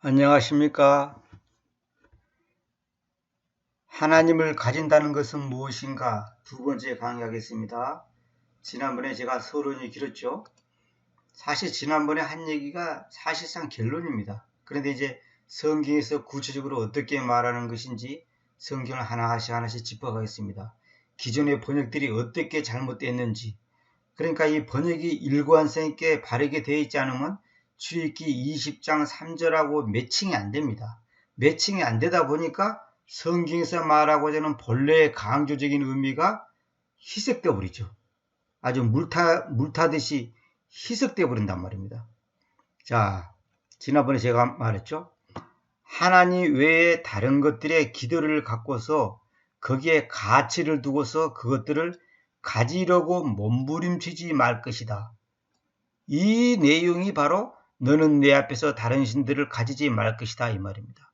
안녕하십니까? 하나님을 가진다는 것은 무엇인가? 두 번째 강의하겠습니다. 지난번에 제가 서론이 길었죠? 사실 지난번에 한 얘기가 사실상 결론입니다. 그런데 이제 성경에서 구체적으로 어떻게 말하는 것인지 성경을 하나씩 짚어가겠습니다. 기존의 번역들이 어떻게 잘못됐는지, 그러니까 이 번역이 일관성 있게 바르게 되어 있지 않으면 출애굽기 20장 3절하고 매칭이 안 됩니다. 매칭이 안 되다 보니까 성경에서 말하고자 하는 본래의 강조적인 의미가 희석되어 버리죠. 아주 물타듯이 희석되어 버린단 말입니다. 자, 지난번에 제가 말했죠. 하나님 외에 다른 것들의 기도를 갖고서 거기에 가치를 두고서 그것들을 가지려고 몸부림치지 말 것이다. 이 내용이 바로 너는 내 앞에서 다른 신들을 가지지 말 것이다 이 말입니다.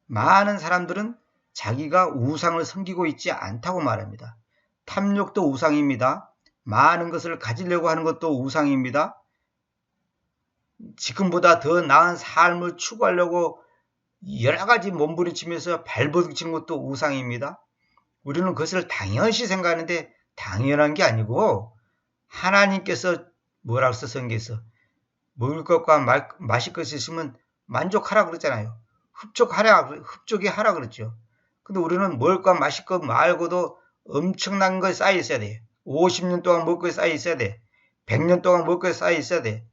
많은 사람들은 자기가 우상을 섬기고 있지 않다고 말합니다. 탐욕도 우상입니다. 많은 것을 가지려고 하는 것도 우상입니다. 지금보다 더 나은 삶을 추구하려고 여러 가지 몸부림치면서 발버둥치는 것도 우상입니다. 우리는 그것을 당연시 생각하는데 당연한 게 아니고 하나님께서 뭐라고 써 성경에서 먹을 것과 마실 것이 있으면 만족하라 그러잖아요. 흡족히 하라 그랬죠. 근데 우리는 먹을 것 마실 것 말고도 엄청난 거 쌓여 있어야 돼. 50년 동안 먹을 거 쌓여 있어야 돼. 100년 동안 먹을 거 쌓여 있어야 돼.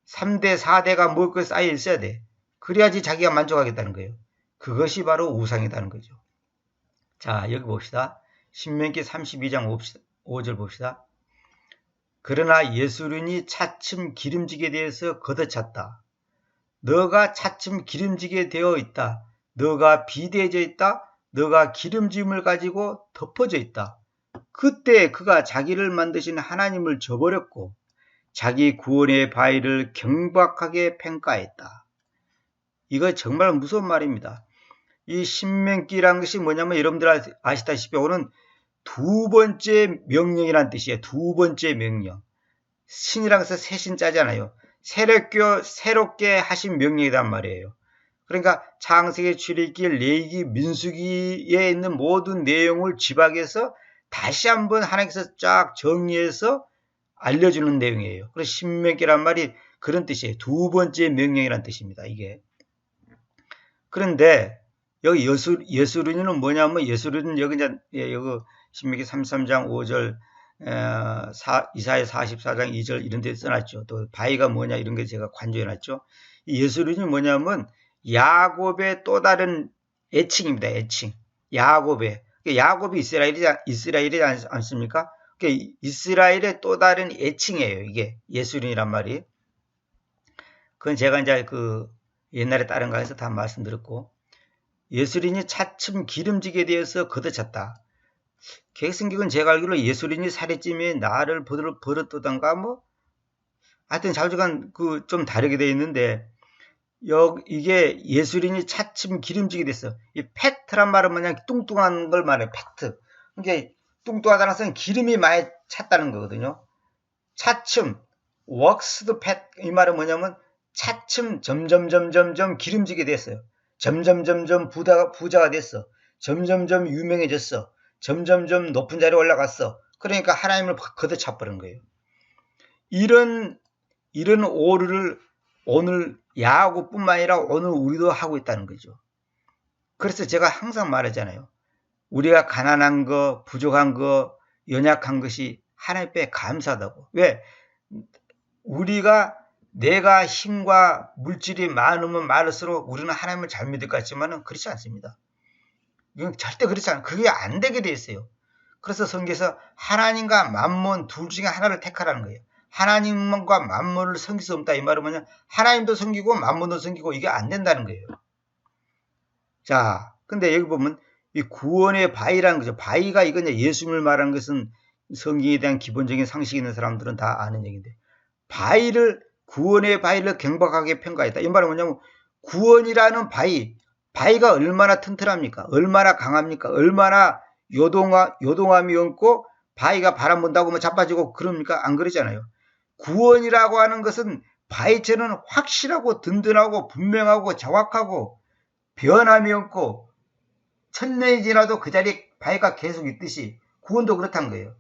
3대 4대가 먹을 거 쌓여 있어야 돼. 그래야지 자기가 만족하겠다는 거예요. 그것이 바로 우상이라는 거죠. 자, 여기 봅시다. 신명기 32장 5절 봅시다. 그러나 예수른이 차츰 기름지게 되어서 걷어찼다. 너가 차츰 기름지게 되어 있다. 너가 비대해져 있다. 너가 기름짐을 가지고 덮어져 있다. 그때 그가 자기를 만드신 하나님을 저버렸고 자기 구원의 바위를 경박하게 평가했다. 이거 정말 무서운 말입니다. 이 신명기라는 것이 뭐냐면 여러분들 아시다시피 오는 두 번째 명령이란 뜻이에요. 두 번째 명령. 신이라는 것은 새 신자잖아요. 새롭게 하신 명령이란 말이에요. 그러니까 창세기, 출애굽기, 레위기, 민수기에 있는 모든 내용을 집약해서 다시 한번 하나님께서 쫙 정리해서 알려주는 내용이에요. 그래서 신명기란 말이 그런 뜻이에요. 두 번째 명령이란 뜻입니다. 이게. 그런데 여기 예수른이는 뭐냐면 예수른은 여기 신명기 33장 5절 이사야 44장 2절 이런 데 써놨죠. 또 바위가 뭐냐 이런 게 제가 관조해놨죠. 예수른이 뭐냐면 야곱의 또 다른 애칭입니다. 애칭. 야곱이 이스라엘이지 않습니까? 이스라엘의 또 다른 애칭이에요. 이게 예수른이란 말이. 그건 제가 이제 옛날에 다른 가에서 다 말씀드렸고, 예수린이 차츰 기름지게 되어서 걷어찼다. 개성경은 제가 알기로 예수린이 살이 찜에 나를 버릇떠던가 하여튼 자주간 좀 다르게 되어 있는데 이게 예수린이 차츰 기름지게 됐어. 이 팩트란 말은 뭐냐 뚱뚱한 걸 말해. 팩트. 이게 뚱뚱하다는 것은 기름이 많이 찼다는 거거든요. 차츰 works fat 이 말은 뭐냐면 차츰 점점 기름지게 됐어요. 점점 부자가 됐어. 점점 유명해졌어. 점점 높은 자리에 올라갔어. 그러니까 하나님을 걷어차버린 거예요. 이런 오류를 오늘 야고뿐만 아니라 오늘 우리도 하고 있다는 거죠. 그래서 제가 항상 말하잖아요. 우리가 가난한 거, 부족한 거, 연약한 것이 하나님 앞에 감사하다고. 왜? 내가 힘과 물질이 많으면 많을수록 우리는 하나님을 잘 믿을 것 같지만 그렇지 않습니다. 이건 절대 그렇지 않아요. 그게 안 되게 돼 있어요. 그래서 성경에서 하나님과 만몬 둘 중에 하나를 택하라는 거예요. 하나님과 만몬을 섬길 수 없다. 이 말은 뭐냐? 하나님도 섬기고 만몬도 섬기고 이게 안 된다는 거예요. 자, 근데 여기 보면 이 구원의 바위라는 거죠. 바위가 이건 예수님을 말하는 것은 성경에 대한 기본적인 상식이 있는 사람들은 다 아는 얘기인데 구원의 바위를 경박하게 평가했다. 이 말은 뭐냐면 구원이라는 바위가 얼마나 튼튼합니까? 얼마나 강합니까? 얼마나 요동함이 없고 바위가 바람 분다고 자빠지고 그럽니까? 안 그러잖아요. 구원이라고 하는 것은 바위처럼 확실하고 든든하고 분명하고 정확하고 변함이 없고 천년이 지나도 그 자리에 바위가 계속 있듯이 구원도 그렇다는 거예요.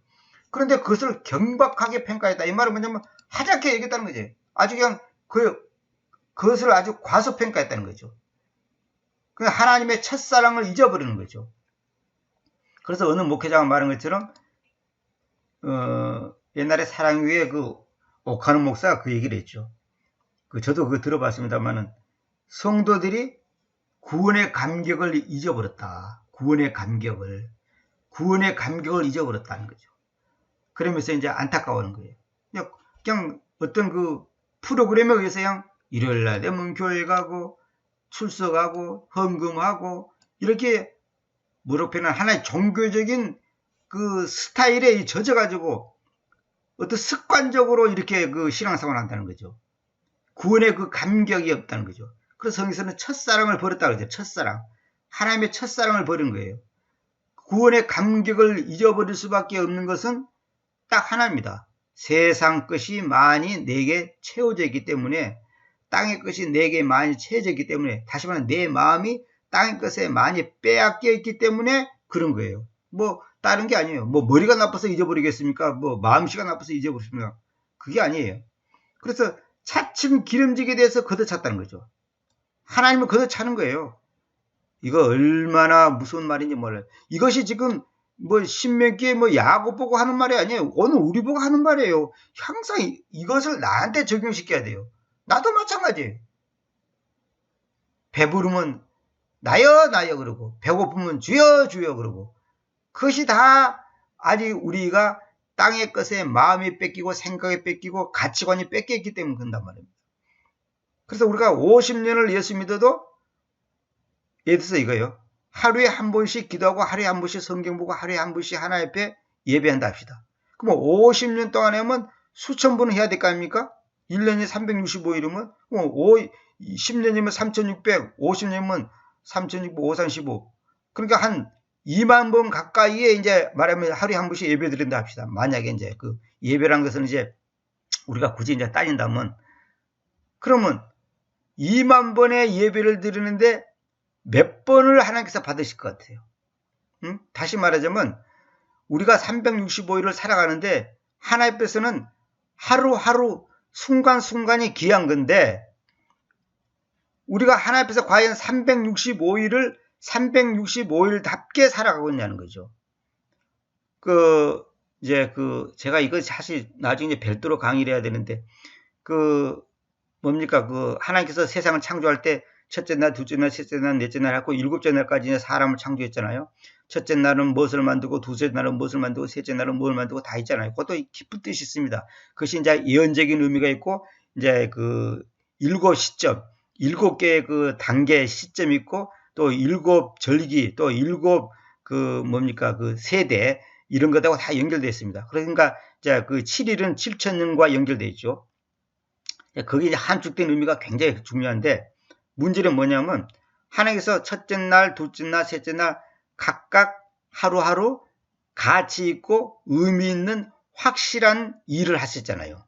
그런데 그것을 경박하게 평가했다. 이 말은 뭐냐면 하찮게 얘기했다는 거지. 아주 그냥 그것을 아주 과소평가했다는 거죠. 그냥 하나님의 첫사랑을 잊어버리는 거죠. 그래서 어느 목회자가 말한 것처럼 옛날에 사랑 위에 그 옥하는 목사가 그 얘기를 했죠. 저도 그거 들어봤습니다만은 성도들이 구원의 감격을 잊어버렸다. 구원의 감격을 잊어버렸다는 거죠. 그러면서 이제 안타까워하는 거예요. 그냥 어떤 그 프로그램에 의해서 그냥 일요일 날 되면 교회 가고 출석하고 헌금하고 이렇게 뭐라고는 하나의 종교적인 그 스타일에 젖어가지고 어떤 습관적으로 이렇게 그 신앙생활을 한다는 거죠. 구원의 그 감격이 없다는 거죠. 그래서 성경에서는 첫사랑을 버렸다고 그러죠. 첫사랑. 하나님의 첫사랑을 버린 거예요. 구원의 감격을 잊어버릴 수밖에 없는 것은 딱 하나입니다. 세상 것이 많이 내게 채워져 있기 때문에, 땅의 것이 내게 많이 채워져 있기 때문에, 다시 말하면 내 마음이 땅의 것에 많이 빼앗겨 있기 때문에 그런 거예요. 뭐 다른 게 아니에요. 뭐 머리가 나빠서 잊어버리겠습니까? 뭐 마음씨가 나빠서 잊어버리겠습니까? 그게 아니에요. 그래서 차츰 기름지게 돼서 걷어찼다는 거죠. 하나님을 걷어차는 거예요. 이거 얼마나 무서운 말인지 몰라요. 이것이 지금 뭐 신명기에 뭐 야곱 보고 하는 말이 아니에요. 오늘 우리 보고 하는 말이에요. 항상 이것을 나한테 적용시켜야 돼요. 나도 마찬가지예요. 배부르면 나여 나여 그러고, 배고프면 주여 주여 그러고, 그것이 다 아직 우리가 땅의 것에 마음이 뺏기고 생각이 뺏기고 가치관이 뺏겼기 때문에 그런단 말입니다. 그래서 우리가 50년을 예수 믿어도 예를 들어서 이거요. 하루에 한 번씩 기도하고 하루에 한 번씩 성경 보고 하루에 한 번씩 하나님 앞에 예배한다 합시다. 그럼 50년 동안에 하면 수천 번은 해야 될 거 아닙니까? 1년이 365일이면 10년이면 3600, 50년이면 3600, 535. 그러니까 한 2만 번 가까이에 이제 말하면 하루에 한 번씩 예배 드린다 합시다. 만약에 이제 그 예배란 것은 이제 우리가 굳이 이제 따진다면, 그러면 2만 번의 예배를 드리는데 몇 번을 하나님께서 받으실 것 같아요? 다시 말하자면 우리가 365일을 살아가는데 하나님께서는 하루하루 순간순간이 귀한 건데, 우리가 하나님 앞에서 과연 365일을 365일답게 살아가고 있냐는 거죠. 제가 이거 사실 나중에 별도로 강의를 해야 되는데, 하나님께서 세상을 창조할 때 첫째 날, 둘째 날, 셋째 날, 넷째 날 하고 일곱째 날까지 사람을 창조했잖아요. 첫째 날은 무엇을 만들고, 둘째 날은 무엇을 만들고, 셋째 날은 무엇을 만들고 다 있잖아요. 그것도 깊은 뜻이 있습니다. 그것이 이제 예언적인 의미가 있고, 이제 일곱 시점, 7개의 그 단계 시점이 있고, 또 7 절기, 또 7 세대, 이런 것하고 다 연결되어 있습니다. 그러니까 이제 7일은 7,000년과 연결되어 있죠. 거기에 이제 함축된 의미가 굉장히 중요한데, 문제는 뭐냐면 하나님께서 첫째 날, 둘째 날, 셋째 날 각각 하루하루 가치 있고 의미 있는 확실한 일을 하셨잖아요.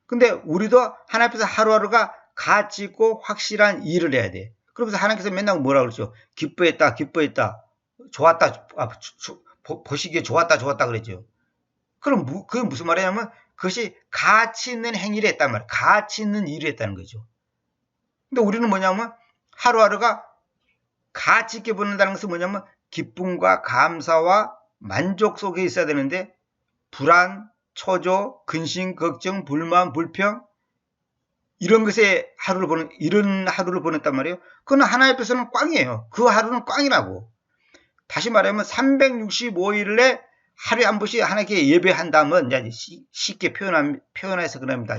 근데 우리도 하나님 앞에서 하루하루가 가치 있고 확실한 일을 해야 돼. 그러면서 하나님께서 맨날 뭐라 그러죠? 기뻐했다, 기뻐했다, 좋았다, 보시기에 좋았다, 좋았다 그랬죠. 그럼 그게 무슨 말이냐면 그것이 가치 있는 행위를 했단 말이에요. 가치 있는 일을 했다는 거죠. 근데 우리는 뭐냐면 하루하루가 가치 있게 보낸다는 것은 뭐냐면 기쁨과 감사와 만족 속에 있어야 되는데, 불안, 초조, 근심, 걱정, 불만, 불평, 이런 것에 이런 하루를 보냈단 말이에요. 그건 하나님 앞에서는 꽝이에요. 그 하루는 꽝이라고. 다시 말하면 365일에 하루에 한 번씩 하나님께 예배한다면, 쉽게 표현해서 그럽니다.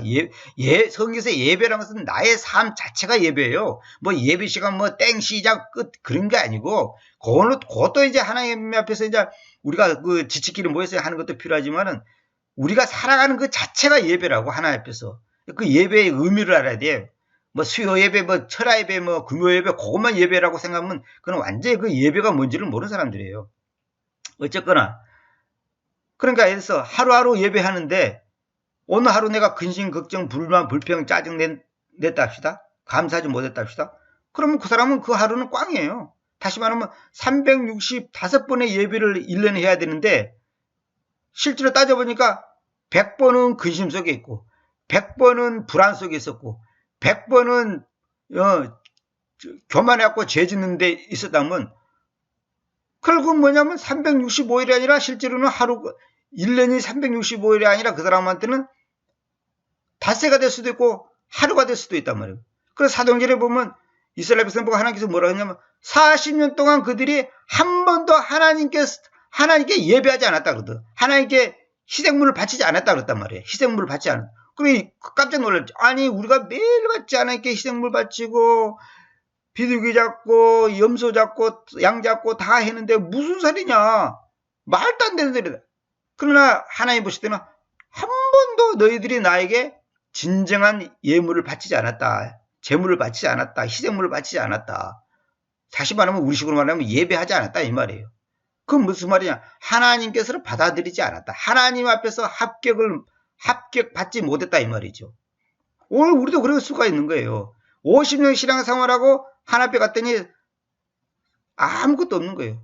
성경에서 예배라는 것은 나의 삶 자체가 예배예요. 뭐 예배 시간 땡 시작 끝 그런 게 아니고, 그것도 이제 하나님 앞에서 이제 우리가 지치끼리 모여서 하는 것도 필요하지만은, 우리가 살아가는 그 자체가 예배라고. 하나님 앞에서 그 예배의 의미를 알아야 돼요. 수요 예배, 철야 예배, 금요 예배, 그것만 예배라고 생각하면 그건 완전히 그 예배가 뭔지를 모르는 사람들이에요. 어쨌거나, 그러니까 예를 들어서 하루하루 예배하는데 오늘 하루 내가 근심, 걱정, 불만, 불평, 짜증 냈다 합시다. 감사하지 못했다 합시다. 그러면 그 사람은 그 하루는 꽝이에요. 다시 말하면 365번의 예배를 1년에 해야 되는데 실제로 따져보니까 100번은 근심 속에 있고 100번은 불안 속에 있었고 100번은 교만해갖고 죄 짓는 데 있었다면 결국 뭐냐면 365일이 아니라 실제로는 1년이 365일이 아니라 그 사람한테는 닷새가 될 수도 있고 하루가 될 수도 있단 말이에요. 그래서 사도행전에 보면 이스라엘 백성 보고 하나님께서 뭐라고 했냐면 40년 동안 그들이 한 번도 하나님께 예배하지 않았다 그러거든. 하나님께 희생물을 바치지 않았다 그랬단 말이에요. 희생물을 바치지 않았다. 그러니 깜짝 놀랐죠. 아니 우리가 매일같이 하나님께 희생물 바치고 비둘기 잡고 염소 잡고 양 잡고 다 했는데 무슨 소리냐. 말도 안 되는 소리다. 그러나 하나님 보실 때는 한 번도 너희들이 나에게 진정한 예물을 바치지 않았다. 제물을 바치지 않았다. 희생물을 바치지 않았다. 다시 말하면 우리식으로 말하면 예배하지 않았다 이 말이에요. 그건 무슨 말이냐. 하나님께서는 받아들이지 않았다. 하나님 앞에서 합격받지 못했다 이 말이죠. 오늘 우리도 그럴 수가 있는 거예요. 50년 신앙생활하고 하나님 앞에 갔더니 아무것도 없는 거예요.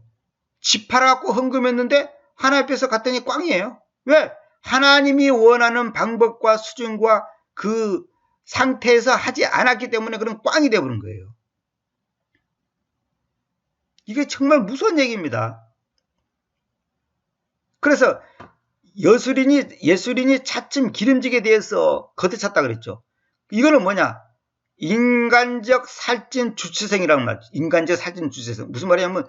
집 팔아갖고 헌금했는데 하나님 앞에서 갔더니 꽝이에요. 왜? 하나님이 원하는 방법과 수준과 그 상태에서 하지 않았기 때문에 그런 꽝이 되어버린 거예요. 이게 정말 무서운 얘기입니다. 그래서 예술인이 차츰 기름지게 대해서 걷어찼다 그랬죠. 이거는 뭐냐? 인간적 살찐 주체성이라는 말이죠. 인간적 살찐 주체성. 무슨 말이냐면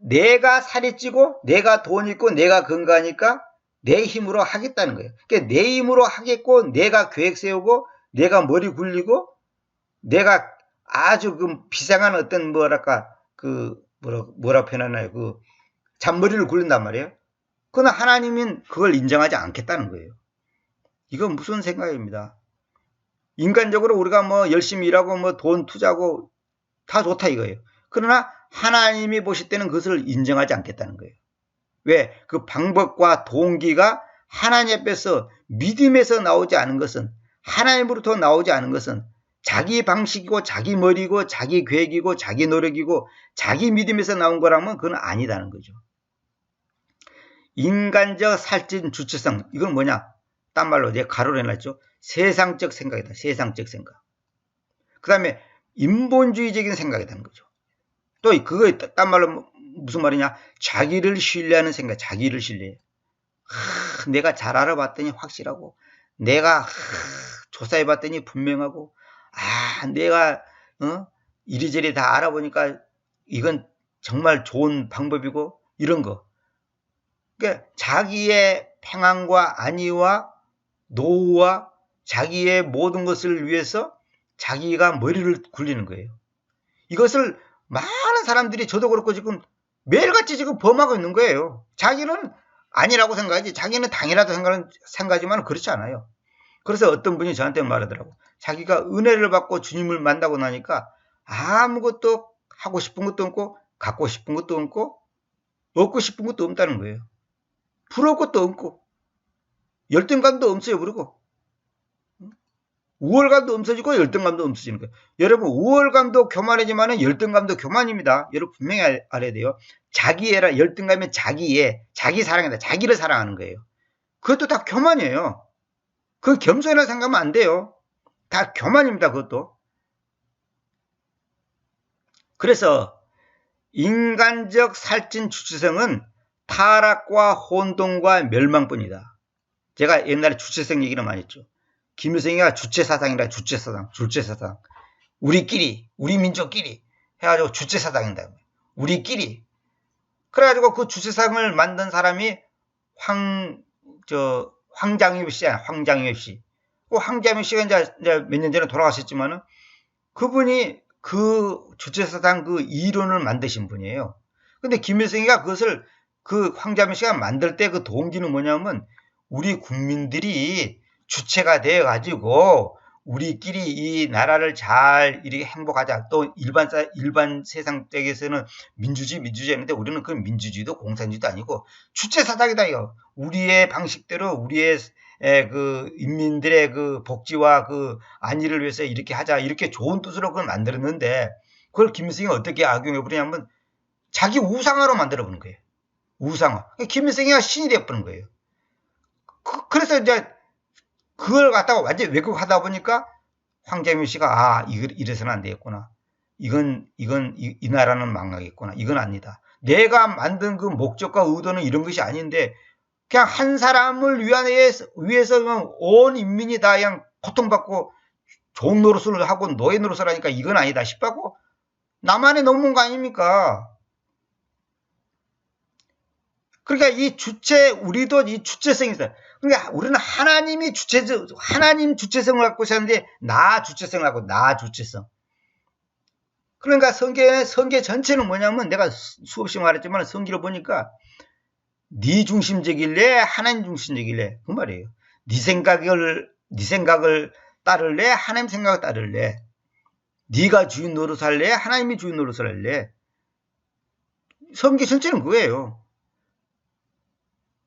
내가 살이 찌고 내가 돈 있고 내가 건강하니까 내 힘으로 하겠다는 거예요. 그러니까 내 힘으로 하겠고 내가 계획 세우고 내가 머리 굴리고 내가 아주 그 비상한 어떤 뭐랄까 뭐라 표현하나요? 그 잔머리를 굴린단 말이에요. 그러나 하나님은 그걸 인정하지 않겠다는 거예요. 이건 무슨 생각입니다. 인간적으로 우리가 뭐 열심히 일하고 뭐 돈 투자하고 다 좋다 이거예요. 그러나 하나님이 보실 때는 그것을 인정하지 않겠다는 거예요. 왜? 그 방법과 동기가 하나님 앞에서 믿음에서 나오지 않은 것은 하나님으로부터 나오지 않은 것은 자기 방식이고 자기 머리고 자기 계획이고 자기 노력이고 자기 믿음에서 나온 거라면 그건 아니다는 거죠. 인간적 살찐 주체성 이건 뭐냐? 딴 말로 내가 가로를 해놨죠. 세상적 생각이다. 세상적 생각. 그 다음에 인본주의적인 생각이라는 거죠. 또 그거 딴 말로 무슨 말이냐? 자기를 신뢰하는 생각. 자기를 신뢰해. 내가 잘 알아봤더니 확실하고 내가 조사해봤더니 분명하고 내가 이리저리 다 알아보니까 이건 정말 좋은 방법이고 이런 거. 그러니까 자기의 평안과 안위와 노후와 자기의 모든 것을 위해서 자기가 머리를 굴리는 거예요. 이것을 많은 사람들이 저도 그렇고 지금 매일같이 지금 범하고 있는 거예요. 자기는 아니라고 생각하지 자기는 당이라도 생각하지만 그렇지 않아요. 그래서 어떤 분이 저한테 말하더라고. 자기가 은혜를 받고 주님을 만나고 나니까 아무것도 하고 싶은 것도 없고 갖고 싶은 것도 없고 얻고 싶은 것도 없다는 거예요. 부러울 것도 없고 열등감도 없어요. 그리고 우월감도 없어지고 열등감도 없어지는 거예요. 여러분 우월감도 교만이지만 열등감도 교만입니다. 여러분 분명히 알아야 돼요. 자기애라 열등감은 자기애, 자기 사랑이다. 자기를 사랑하는 거예요. 그것도 다 교만이에요. 그 겸손이라 생각하면 안 돼요. 다 교만입니다. 그것도. 그래서 인간적 살찐 주체성은 타락과 혼돈과 멸망뿐이다. 제가 옛날에 주체성 얘기를 많이 했죠. 김일성이가 주체사상이라 주체사상. 우리끼리, 우리 민족끼리 해가지고 주체사상이다. 우리끼리. 그래가지고 그 주체사상을 만든 사람이 황장엽 씨야. 황장엽 씨. 그 황장엽 씨가 이제 몇 년 전에 돌아가셨지만은 그분이 그 주체사상 그 이론을 만드신 분이에요. 근데 김일성이가 그것을 그 황장엽 씨가 만들 때 그 동기는 뭐냐면 우리 국민들이 주체가 되어가지고 우리끼리 이 나라를 잘 이렇게 행복하자. 또 일반 세상적에서는 민주주의 했는데 우리는 그 민주주의도 공산주의도 아니고 주체사상이다 이거. 우리의 방식대로 우리의 그 인민들의 그 복지와 그 안위를 위해서 이렇게 하자 이렇게 좋은 뜻으로 그걸 만들었는데 그걸 김일성이 어떻게 악용해 버리냐면 자기 우상화로 만들어 보는 거예요. 우상화. 김일성이가 신이 되어버린 거예요. 그래서 이제 그걸 갖다가 완전히 왜곡하다 보니까 황정민 씨가 이래서는 안 되겠구나. 이 나라는 망하겠구나. 이건 아니다. 내가 만든 그 목적과 의도는 이런 것이 아닌데 그냥 한 사람을 위해서 그냥 온 인민이 다 그냥 고통받고 좋은 노릇을 하고 노예 노릇을 하니까 이건 아니다 싶다고 나만의 넘는 거 아닙니까? 그러니까 우리도 이 주체성이 있어요. 그러니까 우리는 하나님 주체성을 갖고 사는데 나 주체성을 갖고 나 주체성. 그러니까 성경 전체는 뭐냐면 내가 수없이 말했지만 성기를 보니까 네 중심적일래 하나님 중심적일래 그 말이에요. 네 생각을 따를래 하나님 생각을 따를래. 네가 주인 노릇 할래 하나님이 주인 노릇을 할래. 성경 전체는 그거예요.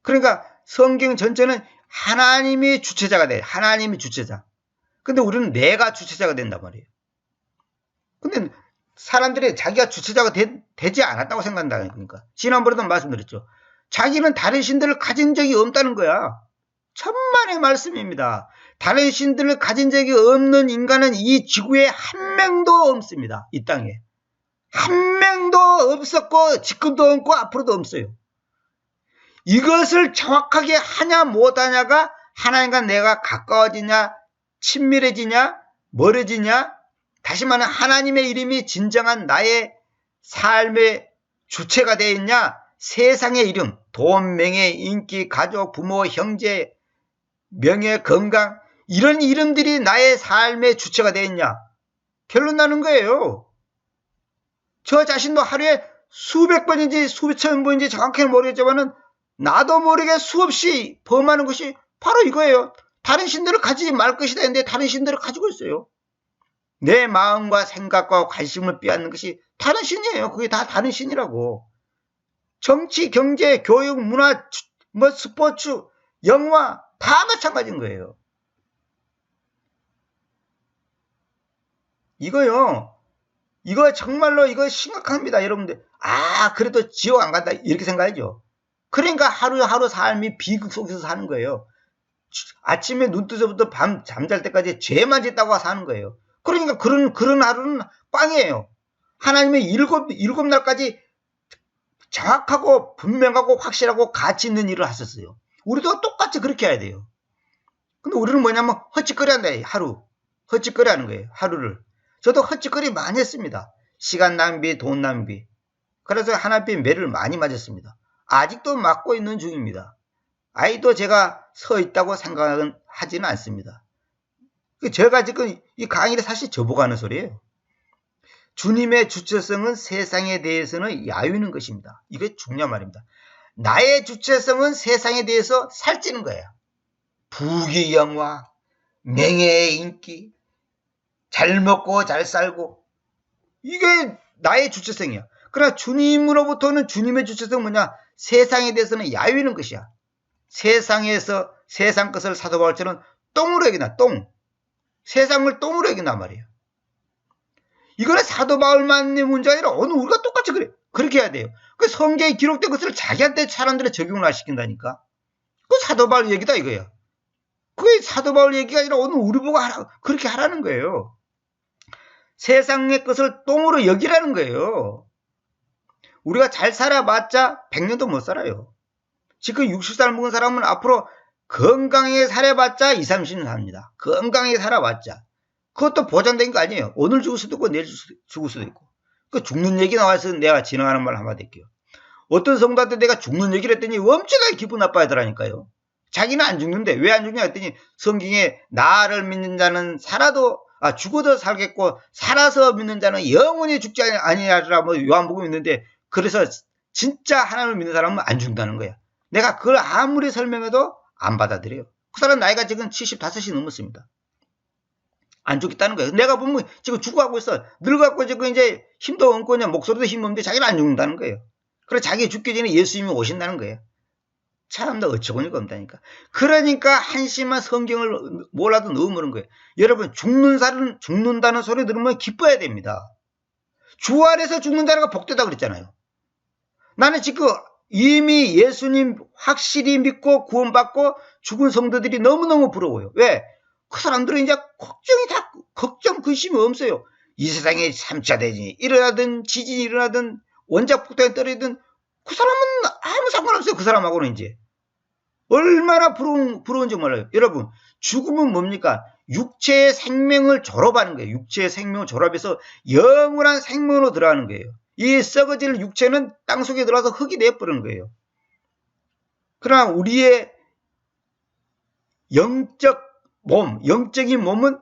그러니까 성경 전체는 하나님이 주체자가 돼. 하나님이 주체자. 근데 우리는 내가 주체자가 된단 말이에요. 근데 사람들이 자기가 주체자가 되지 않았다고 생각한다는 거니까. 지난번에도 말씀드렸죠. 자기는 다른 신들을 가진 적이 없다는 거야. 천만의 말씀입니다. 다른 신들을 가진 적이 없는 인간은 이 지구에 한 명도 없습니다. 이 땅에. 한 명도 없었고 지금도 없고 앞으로도 없어요. 이것을 정확하게 하냐 못하냐가 하나님과 내가 가까워지냐 친밀해지냐 멀어지냐 다시 말하면 하나님의 이름이 진정한 나의 삶의 주체가 되어 있냐 세상의 이름 돈, 명예, 인기, 가족, 부모, 형제, 명예, 건강 이런 이름들이 나의 삶의 주체가 되어 있냐 결론 나는 거예요. 저 자신도 하루에 수백 번인지 수천 번인지 정확히는 모르겠지만은 나도 모르게 수없이 범하는 것이 바로 이거예요. 다른 신들을 가지지 말 것이다 했는데 다른 신들을 가지고 있어요. 내 마음과 생각과 관심을 빼앗는 것이 다른 신이에요. 그게 다 다른 신이라고. 정치, 경제, 교육, 문화, 스포츠, 영화 다 마찬가지인 거예요. 이거 정말로 이거 심각합니다. 여러분들. 그래도 지옥 안 간다 이렇게 생각하죠. 그러니까 하루하루 삶이 비극 속에서 사는 거예요. 아침에 눈 뜨서부터 밤 잠잘 때까지 죄만 짓다고 사는 거예요. 그러니까 그런 하루는 꽝이에요. 하나님의 일곱 날까지 정확하고 분명하고 확실하고 가치 있는 일을 하셨어요. 우리도 똑같이 그렇게 해야 돼요. 근데 우리는 뭐냐면 헛짓거리 한다. 하루. 헛짓거리 하는 거예요. 하루를. 저도 헛짓거리 많이 했습니다. 시간 낭비, 돈 낭비. 그래서 하나님 매를 많이 맞았습니다. 아직도 맞고 있는 중입니다. 아이도 제가 서 있다고 생각은 하지는 않습니다. 제가 지금 이 강의를 사실 저보고 하는 소리예요. 주님의 주체성은 세상에 대해서는 야유는 것입니다. 이게 중요한 말입니다. 나의 주체성은 세상에 대해서 살찌는 거예요. 부귀영화, 명예의 인기, 잘 먹고 잘 살고 이게 나의 주체성이야. 그러나 주님으로부터는 주님의 주체성은 뭐냐? 세상에 대해서는 야유는 것이야. 세상 것을 사도 바울처럼 똥으로 여긴다. 똥. 세상을 똥으로 여긴단 말이에요. 이거는 사도 바울만의 문제가 아니라 오늘 우리가 똑같이 그렇게 해야 돼요. 그 성경에 기록된 것을 자기한테 사람들의 적용을 안 시킨다니까. 그 사도 바울 얘기다 이거야. 그게 사도 바울 얘기가 아니라 오늘 우리 보고 그렇게 하라는 거예요. 세상의 것을 똥으로 여기라는 거예요. 우리가 잘 살아봤자 100년도 못 살아요. 지금 60살 먹은 사람은 앞으로 건강하게 살아봤자 20, 30년 삽니다. 건강하게 살아봤자. 그것도 보장된 거 아니에요. 오늘 죽을 수도 있고 내일 죽을 수도 있고. 그 죽는 얘기 나와서 내가 지나가는 말 한마디 할게요. 어떤 성도한테 내가 죽는 얘기를 했더니 엄청나게 기분 나빠하더라니까요. 자기는 안 죽는데 왜 안 죽냐 했더니 성경에 나를 믿는 자는 죽어도 살겠고 살아서 믿는 자는 영원히 죽지 아니하리라 요한복음 있는데 그래서 진짜 하나님을 믿는 사람은 안 죽는다는 거야. 내가 그걸 아무리 설명해도 안 받아들여요. 그 사람 나이가 지금 75이 넘었습니다. 안 죽겠다는 거예요. 내가 보면 지금 죽어가고 있어. 늙어갖고 지금 이제 힘도 없고 그냥 목소리도 힘 없는데 자기는 안 죽는다는 거예요. 그래서 자기 죽기 전에 예수님이 오신다는 거예요. 참나 어처구니가 없다니까. 그러니까 한심한 성경을 몰라도 넣으면 거예요. 여러분 죽는다는 소리 들으면 기뻐야 됩니다. 주 안에서 죽는다는 거 복되다 그랬잖아요. 나는 지금 이미 예수님 확실히 믿고 구원받고 죽은 성도들이 너무너무 부러워요. 왜? 그 사람들은 이제 걱정 근심이 없어요. 이 세상에 3차 대전이 일어나든 지진이 일어나든 원자폭탄이 떨어지든 그 사람은 아무 상관없어요. 그 사람하고는 이제 얼마나 부러운지 몰라요. 여러분, 죽음은 뭡니까? 육체의 생명을 졸업하는 거예요. 육체의 생명을 졸업해서 영원한 생명으로 들어가는 거예요. 이 썩어질 육체는 땅속에 들어가서 흙이 되어버리는 거예요. 그러나 우리의 영적인 몸은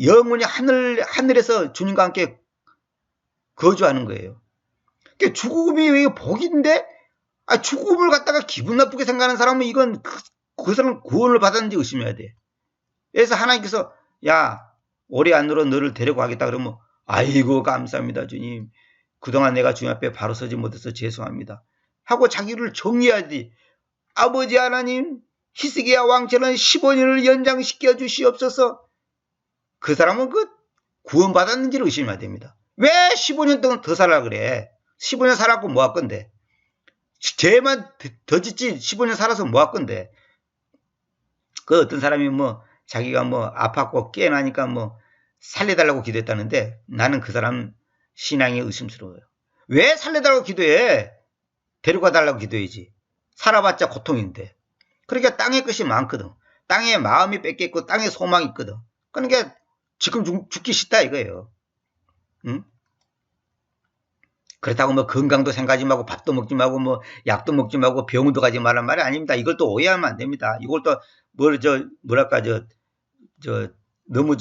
영원히 하늘에서 주님과 함께 거주하는 거예요. 그러니까 죽음이 왜 복인데, 죽음을 갖다가 기분 나쁘게 생각하는 사람은 이건 그 사람 구원을 받았는지 의심해야 돼. 그래서 하나님께서 야, 올해 안으로 너를 데리고 가겠다 그러면 아이고 감사합니다 주님. 그동안 내가 주님 앞에 바로 서지 못해서 죄송합니다 하고 자기를 정리해야지. 아버지 하나님, 히스기야 왕처럼 15년을 연장시켜 주시옵소서. 그 사람은 그 구원받았는지를 의심해야 됩니다. 왜 15년 동안 더 살아 그래? 15년 살았고 뭐 할 건데? 죄만 더 짓지 15년 살아서 뭐 할 건데? 그 어떤 사람이 자기가 아팠고 깨나니까 살려달라고 기도했다는데 나는 그 사람 신앙이 의심스러워요. 왜 살려달라고 기도해? 데려가 달라고 기도해야지. 살아봤자 고통인데. 그러니까 땅의 것이 많거든. 땅에 마음이 뺏겼고 땅에 소망이 있거든. 그러니까 지금 죽기 싫다 이거예요. 응? 그렇다고 건강도 생각하지 말고 밥도 먹지 말고 약도 먹지 말고 병원도 가지 말란 말이 아닙니다. 이걸 또 오해하면 안 됩니다. 이걸 또 너무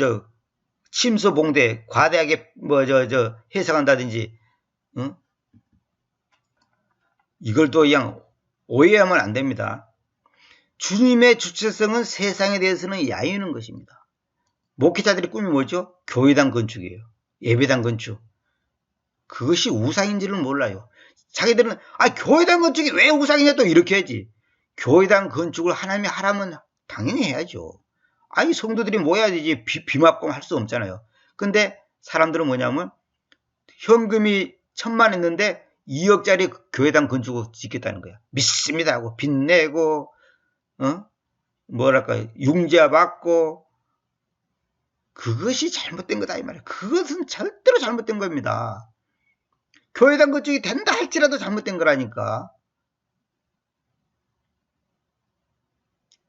침소봉대 과대하게 해석한다든지 응? 이걸 또 그냥 오해하면 안 됩니다. 주님의 주체성은 세상에 대해서는 야유는 것입니다. 목회자들의 꿈이 뭐죠? 교회당 건축이에요. 예배당 건축. 그것이 우상인지를 몰라요. 자기들은 교회당 건축이 왜 우상이냐 또 이렇게 하지. 교회당 건축을 하나님이 하라면 당연히 해야죠. 성도들이 모여야 되지. 비막공 할 수 없잖아요. 근데 사람들은 뭐냐면 현금이 1,000만 있는데 2억짜리 교회당 건축을 짓겠다는 거야. 믿습니다 하고 빚내고 융자 받고. 그것이 잘못된 거다 이 말이에요. 그것은 절대로 잘못된 겁니다. 교회당 건축이 된다 할지라도 잘못된 거라니까.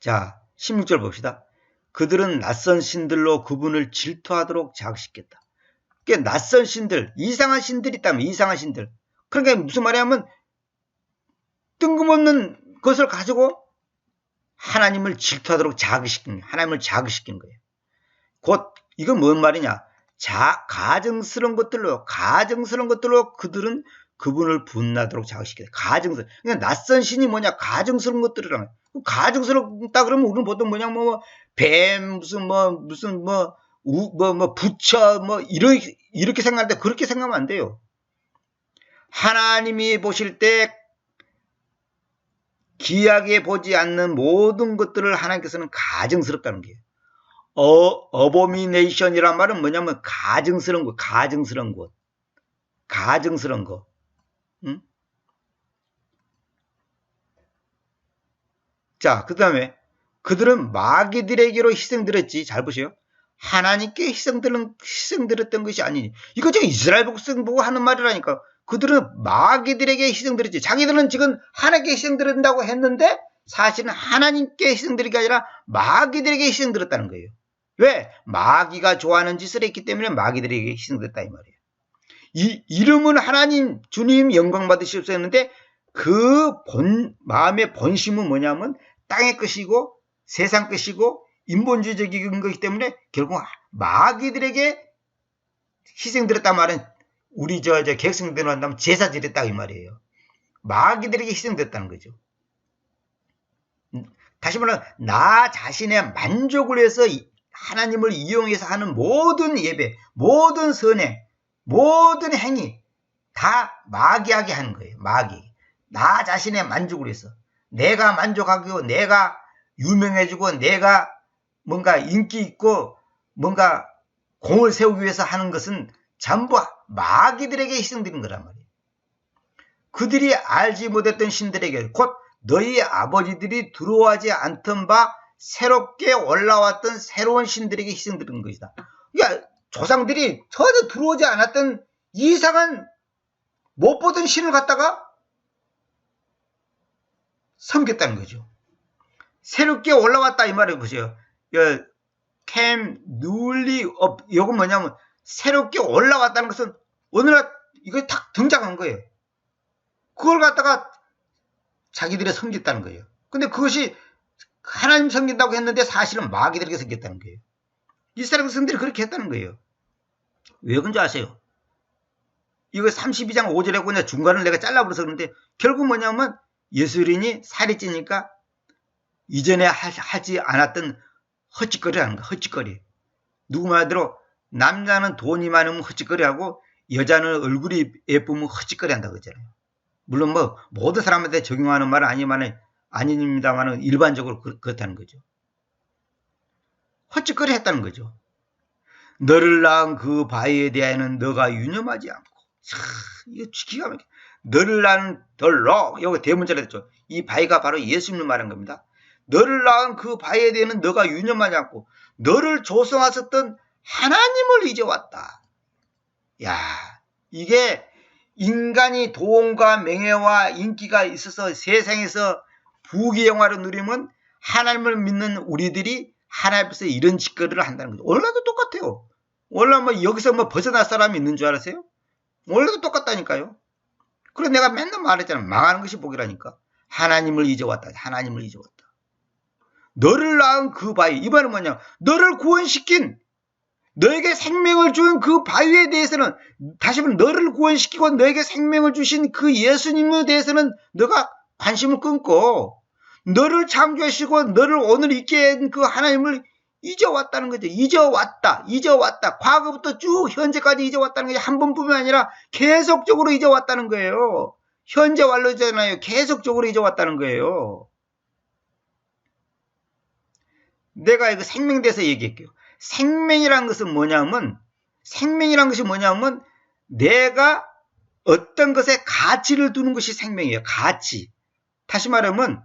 자, 16절 봅시다. 그들은 낯선 신들로 그분을 질투하도록 자극시켰다. 그러니까 낯선 신들, 이상한 신들이 있다면 이상한 신들. 그러니까 무슨 말이냐면 뜬금없는 것을 가지고 하나님을 질투하도록 자극시키는 거예요. 하나님을 자극시키는 거예요. 곧 이건 뭔 말이냐? 가증스러운 것들로 그들은 그분을 분나도록 자극시켜요. 가증스러운. 그러니까 낯선 신이 뭐냐? 가증스러운 것들이라는 거예요. 가증스럽다 그러면 우리는 보통 뭐냐? 뱀, 부처, 이렇게 생각하는데 그렇게 생각하면 안 돼요. 하나님이 보실 때 귀하게 보지 않는 모든 것들을 하나님께서는 가증스럽다는 거예요. 어보미네이션이란 말은 뭐냐면 가증스러운 것, 가증스러운 거. 응? 자, 그 다음에 그들은 마귀들에게로 희생드렸지. 잘 보세요. 하나님께 희생드렸던 것이 아니니. 이거 지금 이스라엘 백성 보고 하는 말이라니까. 그들은 마귀들에게 희생드렸지. 자기들은 지금 하나님께 희생드린다고 했는데 사실은 하나님께 희생드린 게 아니라 마귀들에게 희생드렸다는 거예요. 왜? 마귀가 좋아하는 짓을 했기 때문에 마귀들에게 희생됐다 이 말이에요. 이 이름은 하나님 주님 영광 받으시옵소서 했는데 그 마음의 본심은 뭐냐면 땅의 것이고 세상 것이고 인본주의적인 것이기 때문에 결국 마귀들에게 희생드렸단 말은 우리 객성대로 한다면 제사 드렸다 이 말이에요. 마귀들에게 희생됐다는 거죠. 다시 말하면 나 자신의 만족을 위해서 하나님을 이용해서 하는 모든 예배, 모든 선행, 모든 행위 다 마귀하게 하는 거예요. 마귀. 나 자신의 만족을 위해서. 내가 만족하고 내가 유명해지고 내가 뭔가 인기 있고 뭔가 공을 세우기 위해서 하는 것은 전부 마귀들에게 희생드린 거란 말이에요. 그들이 알지 못했던 신들에게 곧 너희 아버지들이 들어오지 않던 바 새롭게 올라왔던 새로운 신들에게 희생드린 것이다. 그러니까 조상들이 전혀 들어오지 않았던 이상한 못 보던 신을 갖다가 섬겼다는 거죠. 새롭게 올라왔다 이 말을 보세요. came newly up. 이건 뭐냐면 새롭게 올라왔다는 것은 오늘날 이거 딱 등장한 거예요. 그걸 갖다가 자기들이 섬겼다는 거예요. 근데 그것이 하나님 섬긴다고 했는데 사실은 마귀들에게 섬겼다는 거예요. 이스라엘 백성들이 그렇게 했다는 거예요. 왜 그런지 아세요? 이거 32장 5절에 그냥 중간을 내가 잘라버려서 그런데 결국 뭐냐면 예수인이 살이 찌니까 이전에 하지 않았던 헛짓거리라는 거야. 헛짓거리. 누구 말대로 남자는 돈이 많으면 헛짓거리하고 여자는 얼굴이 예쁘면 헛짓거리 한다고 그러잖아요. 물론 뭐 모든 사람한테 적용하는 말은 아닙니다만 일반적으로 그렇다는 거죠. 헛짓거리 했다는 거죠. 너를 낳은 그 바위에 대하여는 너가 유념하지 않고 이거 기가 막혀. 너를 낳은 여기 대문자로 했죠. 이 바위가 바로 예수님을 말한 겁니다. 너를 낳은 그 바위에 대해는 너가 유념하지 않고 너를 조성하셨던 하나님을 잊어왔다. 야, 이게 인간이 돈과 명예와 인기가 있어서 세상에서 부귀영화를 누리면 하나님을 믿는 우리들이 하나님 앞에서 이런 짓거리를 한다는 거죠. 오늘날도 똑같아요. 오늘날 뭐 여기서 뭐 벗어날 사람이 있는 줄 알았어요? 오늘날도 똑같다니까요. 그래서 내가 맨날 말했잖아. 망하는 것이 복이라니까. 하나님을 잊어왔다. 하나님을 잊어왔다. 너를 낳은 그 바위. 이 말은 뭐냐? 너를 구원시킨 너에게 생명을 준 그 바위에 대해서는 다시 한번 너를 구원시키고 너에게 생명을 주신 그 예수님에 대해서는 너가 관심을 끊고 너를 창조하시고 너를 오늘 있게 한 그 하나님을 잊어왔다는 거죠. 잊어왔다. 과거부터 쭉 현재까지 잊어왔다는 거죠. 한 번뿐만 아니라 계속적으로 잊어왔다는 거예요. 현재 완료잖아요. 계속적으로 잊어왔다는 거예요. 내가 이거 생명에 대해서 얘기할게요. 생명이란 것은 뭐냐면 내가 어떤 것에 가치를 두는 것이 생명이에요. 가치. 다시 말하면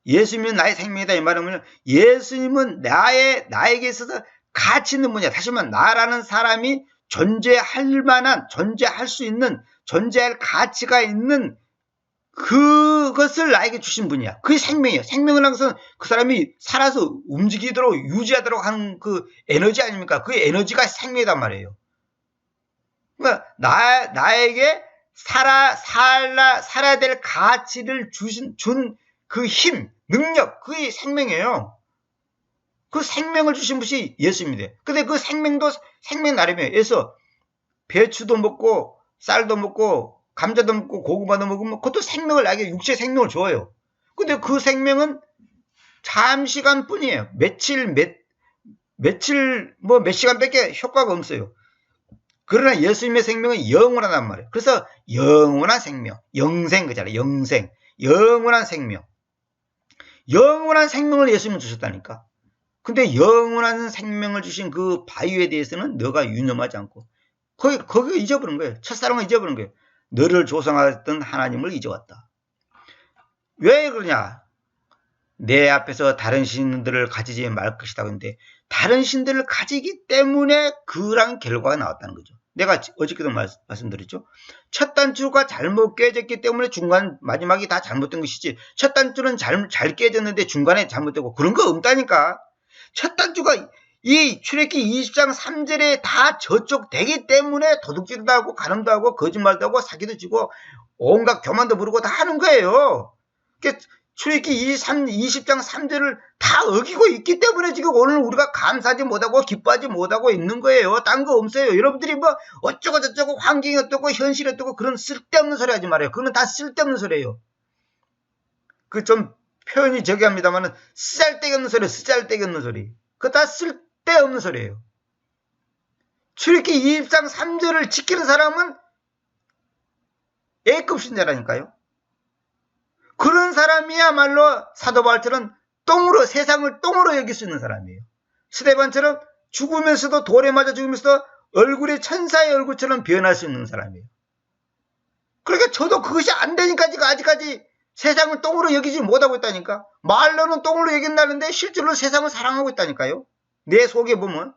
예수님은 나의 생명이다 이 말하면 예수님은 나에게 있어서 가치 있는 분이야. 다시 말하면 나라는 사람이 존재할 수 있는 존재할 가치가 있는 그것을 나에게 주신 분이야. 그게 생명이에요. 생명이라는 것은 그 사람이 살아서 움직이도록 유지하도록 하는 그 에너지 아닙니까? 그 에너지가 생명이란 말이에요. 그러니까 나에게 살아야 될 가치를 준 그 힘, 능력, 그게 생명이에요. 그 생명을 주신 분이 예수입니다. 근데 그 생명도 생명 나름이에요. 그래서 배추도 먹고 쌀도 먹고 감자도 먹고 고구마도 먹으면 그것도 생명을 나에게 육체의 생명을 줘요. 근데 그 생명은 잠시간 뿐이에요. 몇 시간밖에 효과가 없어요. 그러나 예수님의 생명은 영원하단 말이에요. 그래서 영원한 생명, 영생 그잖아요. 영원한 생명. 영원한 생명을 예수님은 주셨다니까. 근데 영원한 생명을 주신 그 바위에 대해서는 너가 유념하지 않고 거기 잊어버린 거예요. 첫사랑을 잊어버린 거예요. 너를 조성하였던 하나님을 잊어왔다. 왜 그러냐? 내 앞에서 다른 신들을 가지지 말 것이다. 근데 다른 신들을 가지기 때문에 그런 결과가 나왔다는 거죠. 내가 어저께도 말씀드렸죠. 첫 단추가 잘못 깨졌기 때문에 중간 마지막이 다 잘못된 것이지 첫 단추는 잘 깨졌는데 중간에 잘못되고 그런 거 없다니까. 첫 단추가 이 출애굽기 20장 3절에 다 저쪽 되기 때문에 도둑질도 하고 가늠도 하고 거짓말도 하고 사기도 치고 온갖 교만도 부르고 다 하는 거예요. 출애굽기 20장 3절을 다 어기고 있기 때문에 지금 오늘 우리가 감사하지 못하고 기뻐하지 못하고 있는 거예요. 딴 거 없어요. 여러분들이 뭐 어쩌고 저쩌고 환경이 어떻고 현실이 어떻고 그런 쓸데없는 소리 하지 말아요. 그건 다 쓸데없는 소리예요. 그 좀 표현이 저기 합니다만은 쓰잘데기 없는 소리. 그거 다 쓸데없는 소리예요. 출애굽기 20장 3절을 지키는 사람은 A급 신자라니까요. 그런 사람이야말로 사도 바울처럼 똥으로, 세상을 똥으로 여길 수 있는 사람이에요. 스데반처럼 죽으면서도, 돌에 맞아 죽으면서도 얼굴이 천사의 얼굴처럼 변할 수 있는 사람이에요. 그러니까 저도 그것이 안 되니까 지금 아직까지 세상을 똥으로 여기지 못하고 있다니까. 말로는 똥으로 여긴다는데 실제로 세상을 사랑하고 있다니까요. 내 속에 보면.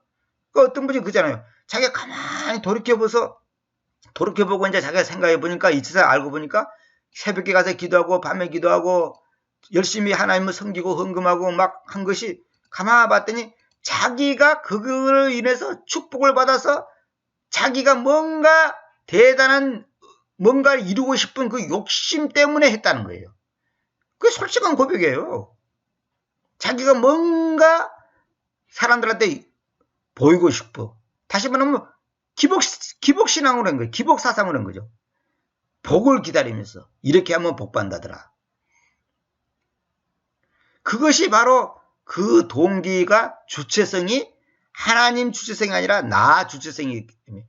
그 어떤 분이 그잖아요. 자기가 가만히 돌이켜보고 이제 자기가 생각해보니까, 이 세상 알고 보니까 새벽에 가서 기도하고 밤에 기도하고 열심히 하나님을 섬기고 헌금하고 막 한 것이, 가만히 봤더니 자기가 그거로 인해서 축복을 받아서 자기가 뭔가 대단한 뭔가를 이루고 싶은 그 욕심 때문에 했다는 거예요. 그게 솔직한 고백이에요. 자기가 뭔가 사람들한테 보이고 싶어. 다시 말하면 기복신앙으로 한 거예요. 기복사상으로 한 거죠. 복을 기다리면서 이렇게 하면 복받는다더라. 그것이 바로 그 동기가 주체성이 하나님 주체성이 아니라 나 주체성이기 때문에,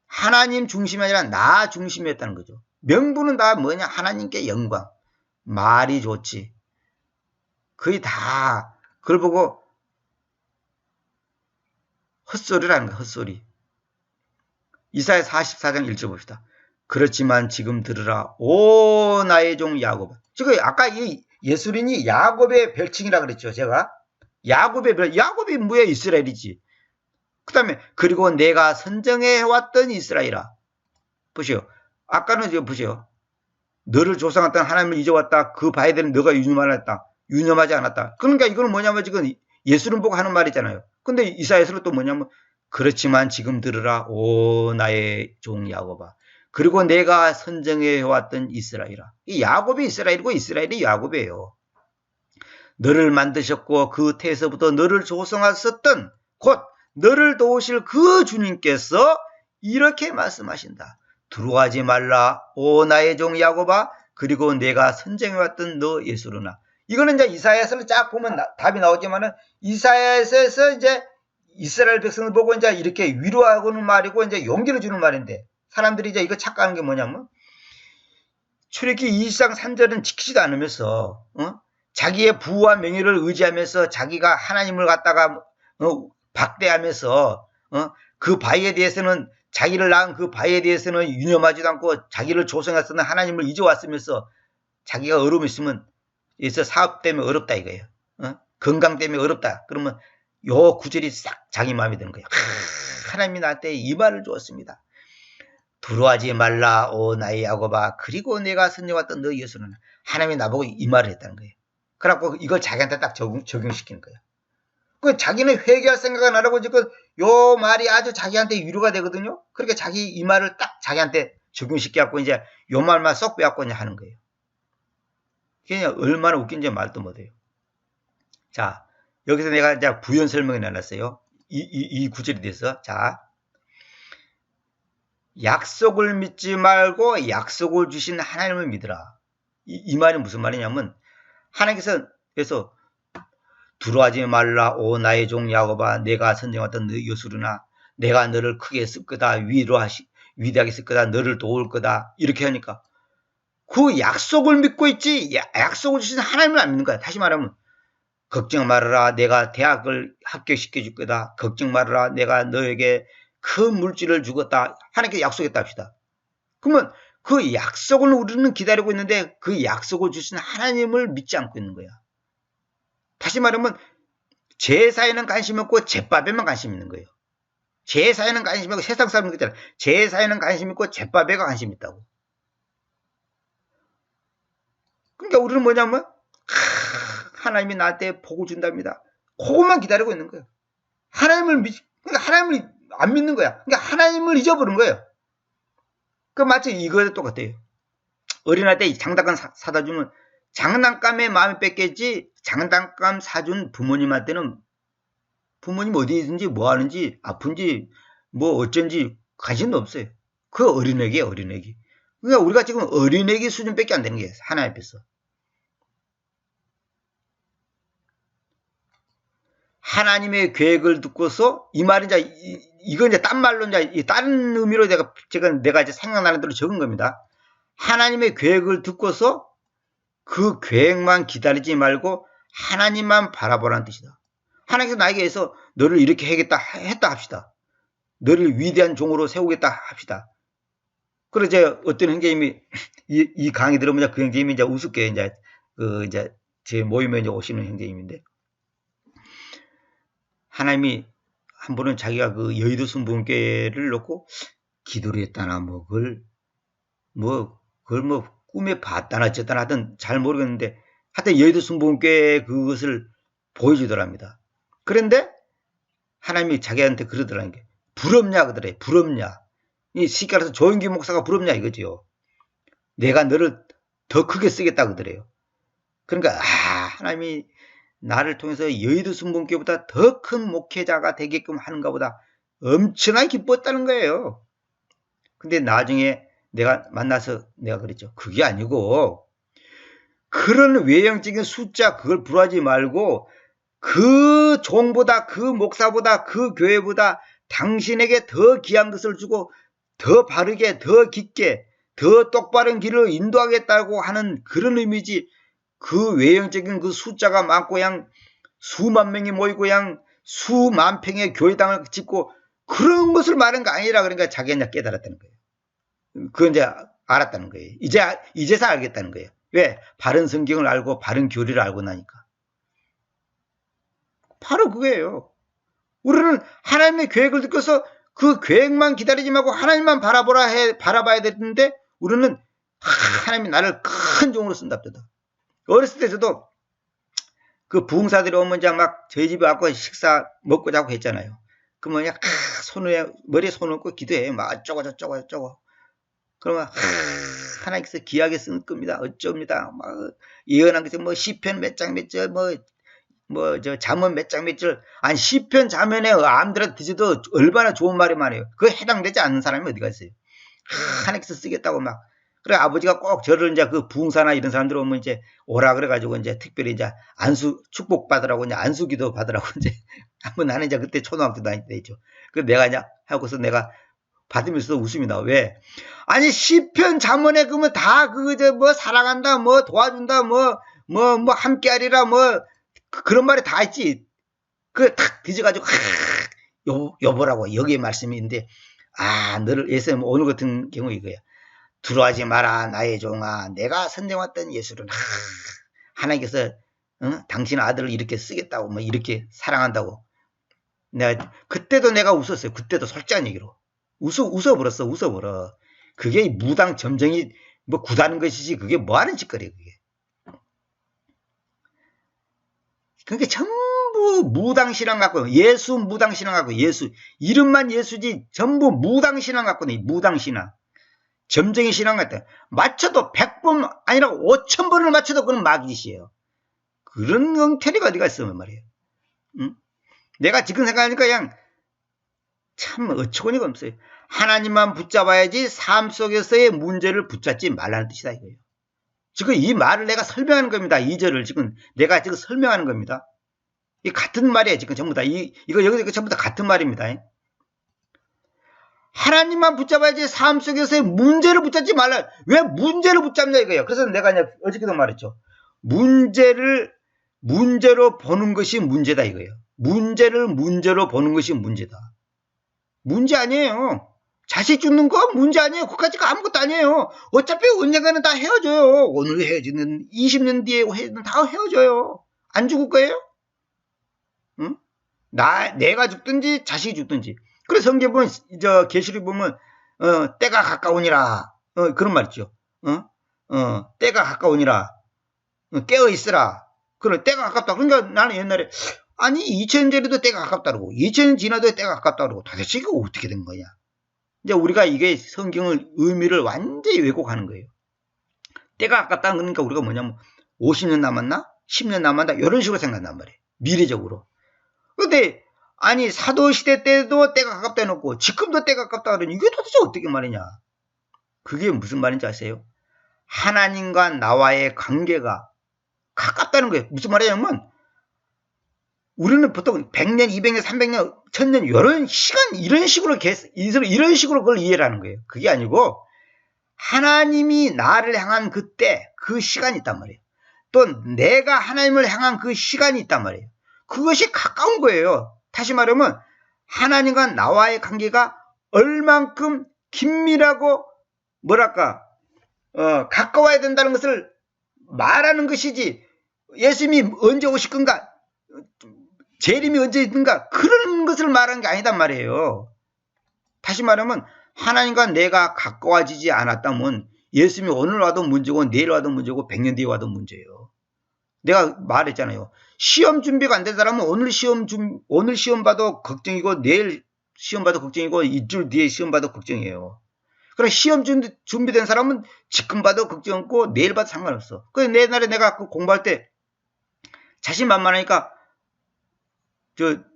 하나님 중심이 아니라 나 중심이었다는 거죠. 명분은 다 뭐냐? 하나님께 영광. 말이 좋지. 거의 다 그걸 보고 헛소리라는 거야. 헛소리. 이사야 44장 1절 봅시다. 그렇지만 지금 들으라 오 나의 종 야곱. 지금 아까 이 예수린이 야곱의 별칭이라 그랬죠. 제가 야곱이 뭐야? 이스라엘이지. 그 다음에 그리고 내가 선정해왔던 이스라엘아. 보시오. 아까는 지금 보시오. 너를 조성했던 하나님을 잊어왔다. 그 봐야 되는 너가 유념하지 않았다. 그러니까 이거는 뭐냐면 지금 예수를 보고 하는 말이잖아요. 근데 이사야서는 또 뭐냐면 그렇지만 지금 들으라 오 나의 종 야곱아. 그리고 내가 선정해왔던 이스라엘아. 이 야곱이 이스라엘이고 이스라엘이 야곱이에요. 너를 만드셨고 그 태에서부터 너를 조성하셨던 곧 너를 도우실 그 주님께서 이렇게 말씀하신다. 두려워하지 말라 오 나의 종 야곱아. 그리고 내가 선정해왔던 너 예수로나. 이거는 이제 이사야서를 쫙 보면 답이 나오지만은 이사야서에서 이제 이스라엘 백성을 보고 이제 이렇게 위로하고는 말이고 이제 용기를 주는 말인데, 사람들이 이제 이거 착각하는 게 뭐냐면 출애굽기 20장 3절은 지키지도 않으면서 자기의 부와 명예를 의지하면서 자기가 하나님을 갖다가 박대하면서 그 바위에 대해서는 자기를 낳은 그 바위에 대해서는 유념하지도 않고 자기를 조성했었는 하나님을 잊어왔으면서 자기가 어려움이 있으면 그래서 사업 때문에 어렵다 이거예요. 건강 때문에 어렵다. 그러면 요 구절이 싹 자기 마음에 드는 거예요. 하나님이 나한테 이 말을 주었습니다. 두려워하지 말라 오 나의 야곱아. 그리고 내가 선정했던 너 예수는. 하나님이 나보고 이 말을 했다는 거예요. 그래갖고 이걸 자기한테 딱 적용시키는 거예요. 그 자기는 회개할 생각은 안 하고 지금 요 말이 아주 자기한테 위로가 되거든요. 그러니까 자기 이 말을 딱 자기한테 적용시켜갖고 이제 요 말만 쏙 빼갖고 이제 하는 거예요. 그냥 얼마나 웃긴지 말도 못해요. 자, 여기서 내가 이제 부연 설명을 내놨어요. 이 구절에 대해서. 자, 약속을 믿지 말고 약속을 주신 하나님을 믿으라. 이 말이 무슨 말이냐면 하나님께서 그래서 두려워하지 말라 오 나의 종 야곱아. 내가 선정했던 너 요술이나 내가 너를 크게 쓸 거다. 위대하게 쓸 거다. 너를 도울 거다. 이렇게 하니까 그 약속을 믿고 있지 약속을 주신 하나님을 안 믿는 거야. 다시 말하면 걱정 말아라. 내가 대학을 합격시켜 줄 거다. 걱정 말아라. 내가 너에게 큰 물질을 주겠다. 하나님께 약속했다 합시다. 그러면 그 약속을 우리는 기다리고 있는데 그 약속을 주신 하나님을 믿지 않고 있는 거야. 다시 말하면 제사에는 관심 없고 제밥에만 관심 있는 거예요. 제사에는 관심 없고 세상 사람들 있잖아. 제사에는 관심 있고 제밥에 관심 있다고. 그러니까 우리는 뭐냐면 하나님이 나한테 복을 준답니다. 그것만 기다리고 있는 거예요. 그러니까 하나님을 안 믿는 거야. 그러니까 하나님을 잊어버린 거예요. 그 마치 이거에 똑같아요. 어린아이 때 장난감 사다 주면 장난감에 마음이 뺏겼지 장난감 사준 부모님한테는 부모님 어디든지 뭐 하는지 아픈지 뭐 어쩐지 관심도 없어요. 그 어린애기예요. 어린애기. 그러니까 우리가 지금 어린애기 수준밖에 안 되는 게 하나님 앞에서. 하나님의 계획을 듣고서 이 말은 이제 이건 이제 딴 말로 이제 다른 의미로 내가 이제 생각나는 대로 적은 겁니다. 하나님의 계획을 듣고서 그 계획만 기다리지 말고 하나님만 바라보라는 뜻이다. 하나님께서 나에게 해서 너를 이렇게 해야겠다 했다 합시다. 너를 위대한 종으로 세우겠다 합시다. 그래서 이제 어떤 형제님이 이 강의 들으면 그 형제님이 이제 우습게 이제 제 모임에 이제 오시는 형제님인데, 하나님이 한 번은 자기가 그 여의도 순복음교회를 놓고 기도를 했다나 그걸 꿈에 봤다나 어쨌다나 하여튼 잘 모르겠는데, 하여튼 여의도 순복음교회 그것을 보여주더랍니다. 그런데 하나님이 자기한테 그러더라는 게, 부럽냐 그러더래. 부럽냐. 이 시가라서 조영기 목사가 부럽냐 이거지요. 내가 너를 더 크게 쓰겠다 그러더래요. 그러니까 하나님이 나를 통해서 여의도 순복음교회보다 더 큰 목회자가 되게끔 하는가 보다 엄청나게 기뻤다는 거예요. 근데 나중에 내가 만나서 내가 그랬죠. 그게 아니고 그런 외형적인 숫자 그걸 부러워하지 말고 그 종보다 그 목사보다 그 교회보다 당신에게 더 귀한 것을 주고 더 바르게 더 깊게 더 똑바른 길을 인도하겠다고 하는 그런 의미지, 그 외형적인 그 숫자가 많고 그냥 수만 명이 모이고 그냥 수만 평의 교회당을 짓고 그런 것을 말하는 거 아니라, 그러니까 자기가 이제 깨달았다는 거예요. 그건 이제 알았다는 거예요. 이제서 알겠다는 거예요. 왜? 바른 성경을 알고 바른 교리를 알고 나니까. 바로 그거예요. 우리는 하나님의 계획을 듣고서 그 계획만 기다리지 말고 하나님만 바라봐야 되는데, 우리는 하나님이 나를 큰 종으로 쓴답니다. 어렸을 때 저도 그 부흥사들이 오면 이제 막 저희 집에 와서 식사 먹고 자고 했잖아요. 그러면 그냥 머리에 손을 얹고 기도해요. 막 어쩌고. 그러면 하나님께서 귀하게 쓴 겁니다. 어쩝니다. 막 예언한 것이 뭐 시편 몇 장 몇 절 저 잠언 몇 장 몇 절, 아니 시편 자면에 암들한테 드셔도 얼마나 좋은 말이 많아요. 그거 해당되지 않는 사람이 어디가 있어요. 하나님께서 쓰겠다고 막. 그래 아버지가 꼭 저를 이제 그 부흥사나 이런 사람들 오면 이제 오라 그래가지고 이제 특별히 이제 안수 축복 받으라고 이제 안수기도 받으라고 이제 한번 나는 이제 그때 초등학교 다닐 때죠. 그 내가 이제 하고서 내가 받으면서 웃음이 나와. 왜? 아니 시편 잠언에 그러면 다 그저 뭐 사랑한다 뭐 도와준다 뭐 함께하리라 뭐 그런 말이 다 있지. 그 탁 뒤져가지고 여보라고 여기에 말씀이 있는데, 너를 예수 오늘 같은 경우 이거야. 두려워하지 마라 나의 종아, 내가 선정했던 예수를 하나님께서 당신 아들을 이렇게 쓰겠다고 뭐 이렇게 사랑한다고. 그때도 내가 웃었어요. 그때도 솔직한 얘기로 웃어버려. 그게 무당 점쟁이 뭐 구다는 것이지 그게 뭐하는 짓거리야 그게. 그게 전부 무당신앙 갖고, 예수 무당신앙 갖고, 예수 이름만 예수지 전부 무당신앙 갖고 네 무당신앙 점쟁이 신앙 같아. 맞춰도 100번 아니라 5000번을 맞춰도 그건 마귀짓이에요. 그런 엉터리가 어디가 있으면 말이에요. 응? 내가 지금 생각하니까 그냥 참 어처구니가 없어요. 하나님만 붙잡아야지 삶 속에서의 문제를 붙잡지 말라는 뜻이다 이거예요. 지금 이 말을 내가 설명하는 겁니다. 2절을 지금 내가 지금 설명하는 겁니다. 이 같은 말이에요. 지금 전부 다 이거 여기 전부 다 같은 말입니다. 하나님만 붙잡아야지 삶 속에서의 문제를 붙잡지 말라. 왜 문제를 붙잡냐 이거예요. 그래서 내가 이제 어저께도 말했죠. 문제로 보는 것이 문제다 이거예요. 문제로 보는 것이 문제다. 문제 아니에요. 자식 죽는 거 문제 아니에요. 그까지가 아무것도 아니에요. 어차피 언젠가는 다 헤어져요. 오늘 헤어지는 20년 뒤에 헤어지는 다 헤어져요. 안 죽을 거예요? 응? 내가 죽든지 자식이 죽든지. 그래서 성경 보면 계시록 보면 때가 가까우니라 그런 말 있죠. 때가 가까우니라 깨어 있으라. 그래 때가 가깝다. 그러니까 나는 옛날에 아니 2000년 전에도 때가 가깝다 그러고 2000년 지나도 때가 가깝다 그러고 도대체 이거 어떻게 된 거냐. 이제 우리가 이게 성경을 의미를 완전히 왜곡하는 거예요. 때가 가깝다는 거니까 우리가 뭐냐면 50년 남았나? 10년 남았나? 이런 식으로 생각한단 말이에요. 미래적으로. 근데 아니 사도시대 때도 때가 가깝다 해놓고 지금도 때가 가깝다 그러니 이게 도대체 어떻게 말이냐. 그게 무슨 말인지 아세요? 하나님과 나와의 관계가 가깝다는 거예요. 무슨 말이냐면 우리는 보통 100년, 200년, 300년, 1000년 이런 시간 이런 식으로 그걸 이해를 하는 거예요. 그게 아니고 하나님이 나를 향한 그때 그 시간이 있단 말이에요. 또 내가 하나님을 향한 그 시간이 있단 말이에요. 그것이 가까운 거예요. 다시 말하면 하나님과 나와의 관계가 얼만큼 긴밀하고 뭐랄까 가까워야 된다는 것을 말하는 것이지, 예수님이 언제 오실 건가, 재림이 언제 있는가, 그런 것을 말하는 게 아니단 말이에요. 다시 말하면 하나님과 내가 가까워지지 않았다면 예수님이 오늘 와도 문제고 내일 와도 문제고 100년 뒤에 와도 문제예요. 내가 말했잖아요. 시험 준비가 안 된 사람은 오늘 시험 봐도 걱정이고 내일 시험 봐도 걱정이고 일주일 뒤에 시험 봐도 걱정이에요. 그래, 시험 준비된 사람은 지금 봐도 걱정 없고 내일 봐도 상관없어. 그래서 옛날에 내가 공부할 때 자신만만하니까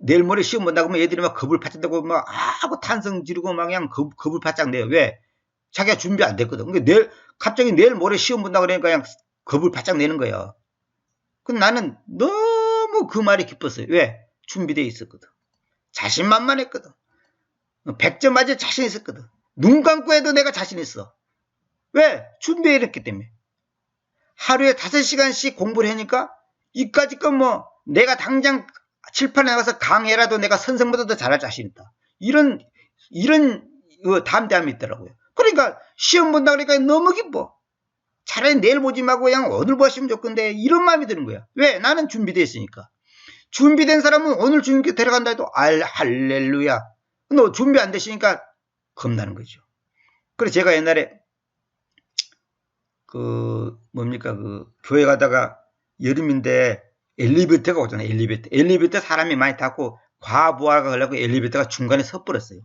내일 모레 시험 본다고 하면 애들이 막 겁을 바친다고 막 하고 탄성 지르고 막 그냥 겁을 바짝 내요. 왜? 자기가 준비 안 됐거든. 그러니까 갑자기 내일 모레 시험 본다 그러니까 그냥 겁을 바짝 내는 거예요. 근데 나는 너무 그 말이 기뻤어요. 왜? 준비되어 있었거든. 자신만만했거든. 100점 맞을 자신 있었거든. 눈 감고 해도 내가 자신 있어. 왜? 준비해냈기 때문에. 하루에 5시간씩 공부를 하니까 이까짓 건 뭐 내가 당장 칠판에 나가서 강해라도 내가 선생보다 더 잘할 자신 있다. 이런 담대함이 있더라고요. 그러니까 시험 본다 그러니까 너무 기뻐. 차라리 내일 보지 말고 그냥 오늘 보시면 좋건데, 이런 마음이 드는 거야. 왜? 나는 준비되어 있으니까. 준비된 사람은 오늘 주님께 데려간다 해도 할렐루야. 너 준비 안 되시니까 겁나는 거죠. 그래서 제가 옛날에 교회 가다가 여름인데 엘리베이터가 오잖아요. 엘리베이터 사람이 많이 타고 과부하가 하려고 엘리베이터가 중간에 섰버렸어요.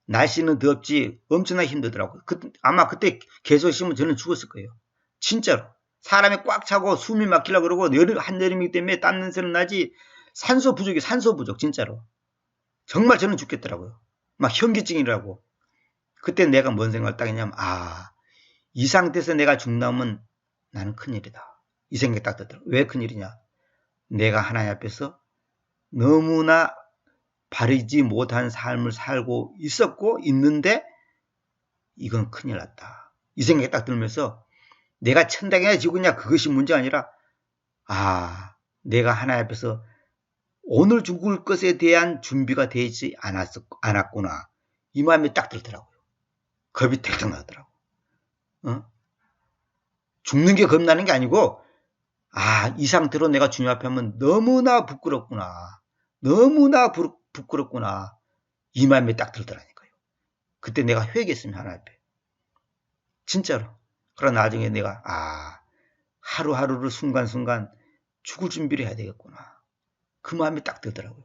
날씨는 덥지 엄청나게 힘들더라고요. 아마 그때 계속 있으면 저는 죽었을 거예요. 진짜로. 사람이 꽉 차고 숨이 막히려고 그러고 한여름이기 때문에 땀 냄새는 나지, 산소 부족, 진짜로. 정말 저는 죽겠더라고요. 막 현기증이라고. 그때 내가 뭔 생각을 딱 했냐면, 이 상태에서 내가 죽나면 나는 큰일이다. 이 생각이 딱 들더라고요. 왜 큰일이냐? 내가 하나님 앞에서 너무나 바르지 못한 삶을 살고 있었고 있는데 이건 큰일 났다. 이 생각이 딱 들면서 내가 천당이냐 지구냐 그것이 문제가 아니라 내가 하나님 앞에서 오늘 죽을 것에 대한 준비가 되지 않았구나. 이 마음이 딱 들더라고요. 겁이 탁 나더라고. 죽는 게 겁나는 게 아니고 이 상태로 내가 주님 앞에 하면 너무나 부끄럽구나. 너무나 부끄럽구나. 이 마음이 딱 들더라니까요. 그때 내가 회개했습니다. 하나님 앞에. 진짜로. 그러나 나중에 내가 하루하루를 순간순간 죽을 준비를 해야 되겠구나. 그 마음이 딱 들더라고요.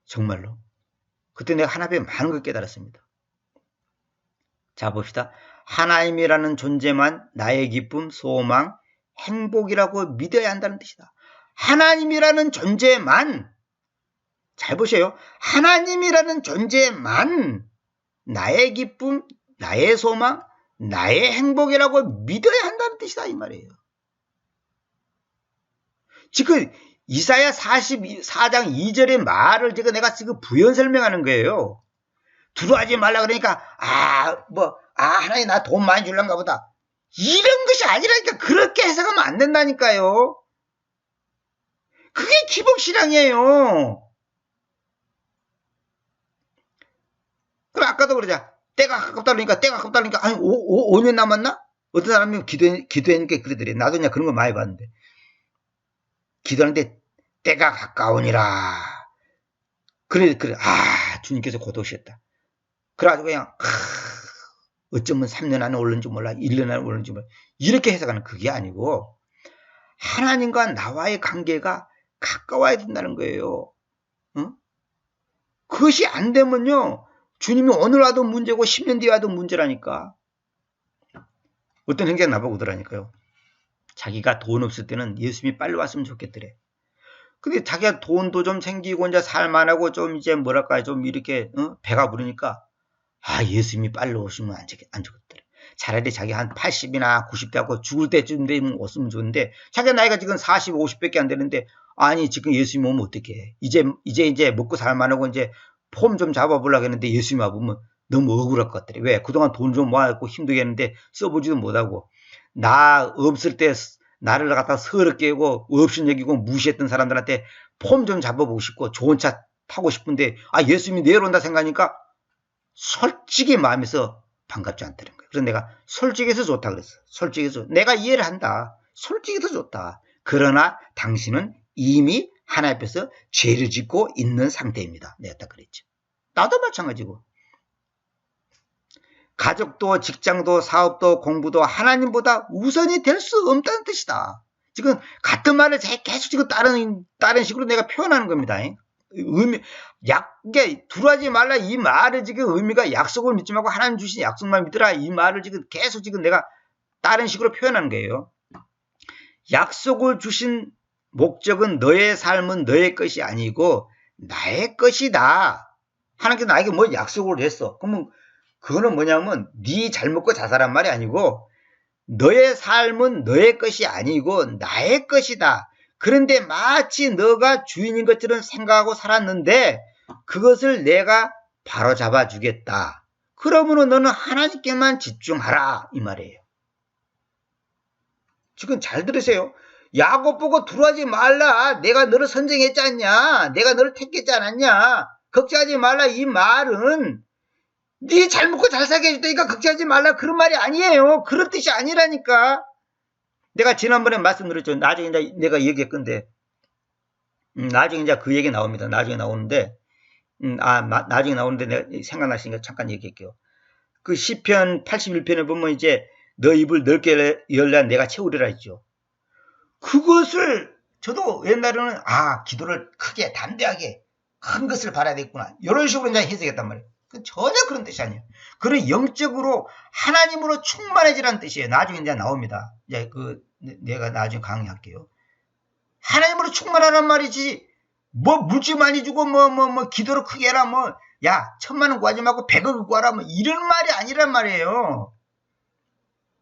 정말로. 그때 내가 하나님 앞에 많은 걸 깨달았습니다. 자, 봅시다. 하나님이라는 존재만 나의 기쁨, 소망, 행복이라고 믿어야 한다는 뜻이다. 하나님이라는 존재만, 잘 보세요. 하나님이라는 존재만 나의 기쁨, 나의 소망, 나의 행복이라고 믿어야 한다는 뜻이다, 이 말이에요. 지금 이사야 44장 2절의 말을 내가 지금 부연 설명하는 거예요. 두려워하지 말라 그러니까 하나님 나 돈 많이 줄란가 보다. 이런 것이 아니라니까. 그렇게 해석하면 안 된다니까요. 그게 기복신앙이에요. 그럼 아까도 그러자. 때가 가깝다 그러니까 5년 남았나? 어떤 사람이 기도하니까 그러더래. 나도 그냥 그런 거 많이 봤는데. 기도하는데 때가 가까우니라. 그래. 주님께서 곧 오셨다. 그래가지고 그냥 어쩌면 3년 안에 올는지 몰라, 1년 안에 올는지 몰라, 이렇게 해석하는 그게 아니고 하나님과 나와의 관계가 가까워야 된다는 거예요. 그것이 안 되면요, 주님이 오늘 와도 문제고 10년 뒤에 와도 문제라니까. 어떤 형제가 나보고 그러더라니까요. 자기가 돈 없을 때는 예수님이 빨리 왔으면 좋겠더래. 근데 자기가 돈도 좀 생기고 이제 살만하고 좀 이제 좀 이렇게 배가 부르니까 예수님이 빨리 오시면 안 좋겠더래. 차라리 자기 한 80이나 90대 하고 죽을 때쯤 되면 왔으면 좋은데, 자기 나이가 지금 40, 50밖에 안 되는데 지금 예수님 오면 어떡해. 이제 먹고 살만하고 이제 폼 좀 잡아보려고 했는데 예수님 와보면 너무 억울할 것 같더래. 왜? 그동안 돈 좀 모아갖고 힘들게 했는데 써보지도 못하고, 나 없을 때 나를 갖다 서럽게 하고 없인 여기고 무시했던 사람들한테 폼 좀 잡아보고 싶고 좋은 차 타고 싶은데 예수님이 내려온다 생각하니까 솔직히 마음에서 반갑지 않다는 거예요. 그래서 내가 솔직해서 좋다 그랬어. 솔직해서 내가 이해를 한다. 솔직해서 좋다. 그러나 당신은 이미 하나님 앞에서 죄를 짓고 있는 상태입니다. 내가 딱 그랬죠. 나도 마찬가지고. 가족도 직장도 사업도 공부도 하나님보다 우선이 될 수 없다는 뜻이다. 지금 같은 말을 계속 지금 다른 식으로 내가 표현하는 겁니다. 이게 두려워하지 말라 이 말을 지금 의미가 약속을 믿지 말고 하나님 주신 약속만 믿으라 이 말을 지금 계속 지금 내가 다른 식으로 표현하는 거예요. 약속을 주신 목적은 너의 삶은 너의 것이 아니고 나의 것이다. 하나님께서 나에게 뭐 약속을 했어. 그러면 그거는 뭐냐면 네 잘 먹고 자살한 말이 아니고 너의 삶은 너의 것이 아니고 나의 것이다. 그런데 마치 너가 주인인 것처럼 생각하고 살았는데 그것을 내가 바로잡아 주겠다. 그러면 너는 하나님께만 집중하라 이 말이에요. 지금 잘 들으세요. 야곱 보고 두려워하지 말라. 내가 너를 선정했지 않냐. 내가 너를 택했지 않았냐. 걱정하지 말라 이 말은 네 잘 먹고 잘 살게 해줬다니까 걱정하지 말라 그런 말이 아니에요. 그런 뜻이 아니라니까. 내가 지난번에 말씀드렸죠. 나중에 이제 내가 얘기할 건데 나중에 이제 그 얘기 나옵니다. 나중에 나오는데 나중에 나오는데 내가 생각나시니까 잠깐 얘기할게요. 그 시편 81편에 보면 이제 너 입을 넓게 열라 내가 채우리라 했죠. 그것을 저도 옛날에는 기도를 크게 담대하게 큰 것을 바라야 되겠구나 이런 식으로 이제 해석했단 말이에요. 전혀 그런 뜻이 아니에요. 그런 영적으로 하나님으로 충만해지라는 뜻이에요. 나중에 이제 나옵니다. 이제 내가 나중에 강의할게요. 하나님으로 충만하란 말이지. 뭐 물질 많이 주고 기도를 크게 해라 1,000,000원 구하지 말고 100억 구하라 이런 말이 아니란 말이에요.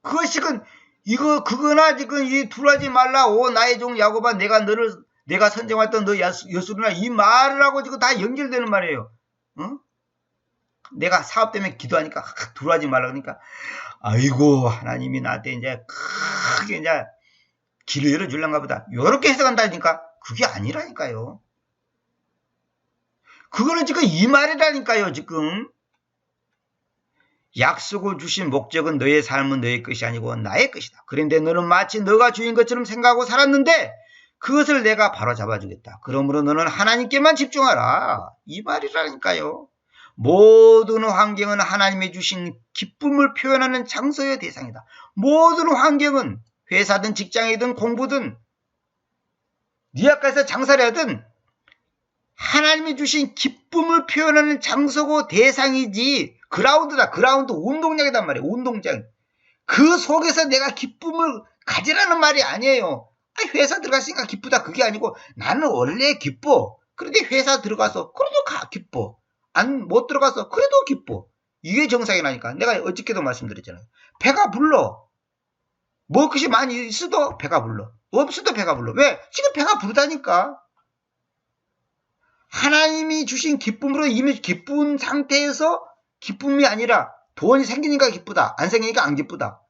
그것이 그거나 지금 이 두려워하지 말라 오 나의 종 야곱아 내가 선정했던 너 여수르나 이 말을 하고 지금 다 연결되는 말이에요. 응? 내가 사업 때문에 기도하니까 두려워하지 말라 그러니까 아이고 하나님이 나한테 이제 크게 이제 길을 열어줄란가 보다 이렇게 해석한다니까 그게 아니라니까요. 그거는 지금 이 말이라니까요. 지금 약속을 주신 목적은 너의 삶은 너의 것이 아니고 나의 것이다. 그런데 너는 마치 너가 주인 것처럼 생각하고 살았는데 그것을 내가 바로 잡아주겠다. 그러므로 너는 하나님께만 집중하라. 이 말이라니까요. 모든 환경은 하나님이 주신 기쁨을 표현하는 장소의 대상이다. 모든 환경은 회사든 직장이든 공부든 네 아까에서 장사를 하든 하나님이 주신 기쁨을 표현하는 장소고 대상이지 그라운드다. 그라운드 운동장이단 말이에요. 운동장. 그 속에서 내가 기쁨을 가지라는 말이 아니에요. 회사 들어갔으니까 기쁘다 그게 아니고 나는 원래 기뻐. 그런데 회사 들어가서 그래도 기뻐. 못 들어가서 그래도 기뻐. 이게 정상이라니까. 내가 어저께도 말씀드렸잖아요. 배가 불러. 먹을 것이 많이 있어도 배가 불러. 없어도 배가 불러. 왜? 지금 배가 부르다니까. 하나님이 주신 기쁨으로 이미 기쁜 상태에서 기쁨이 아니라 돈이 생기니까 기쁘다. 안 생기니까 안 기쁘다.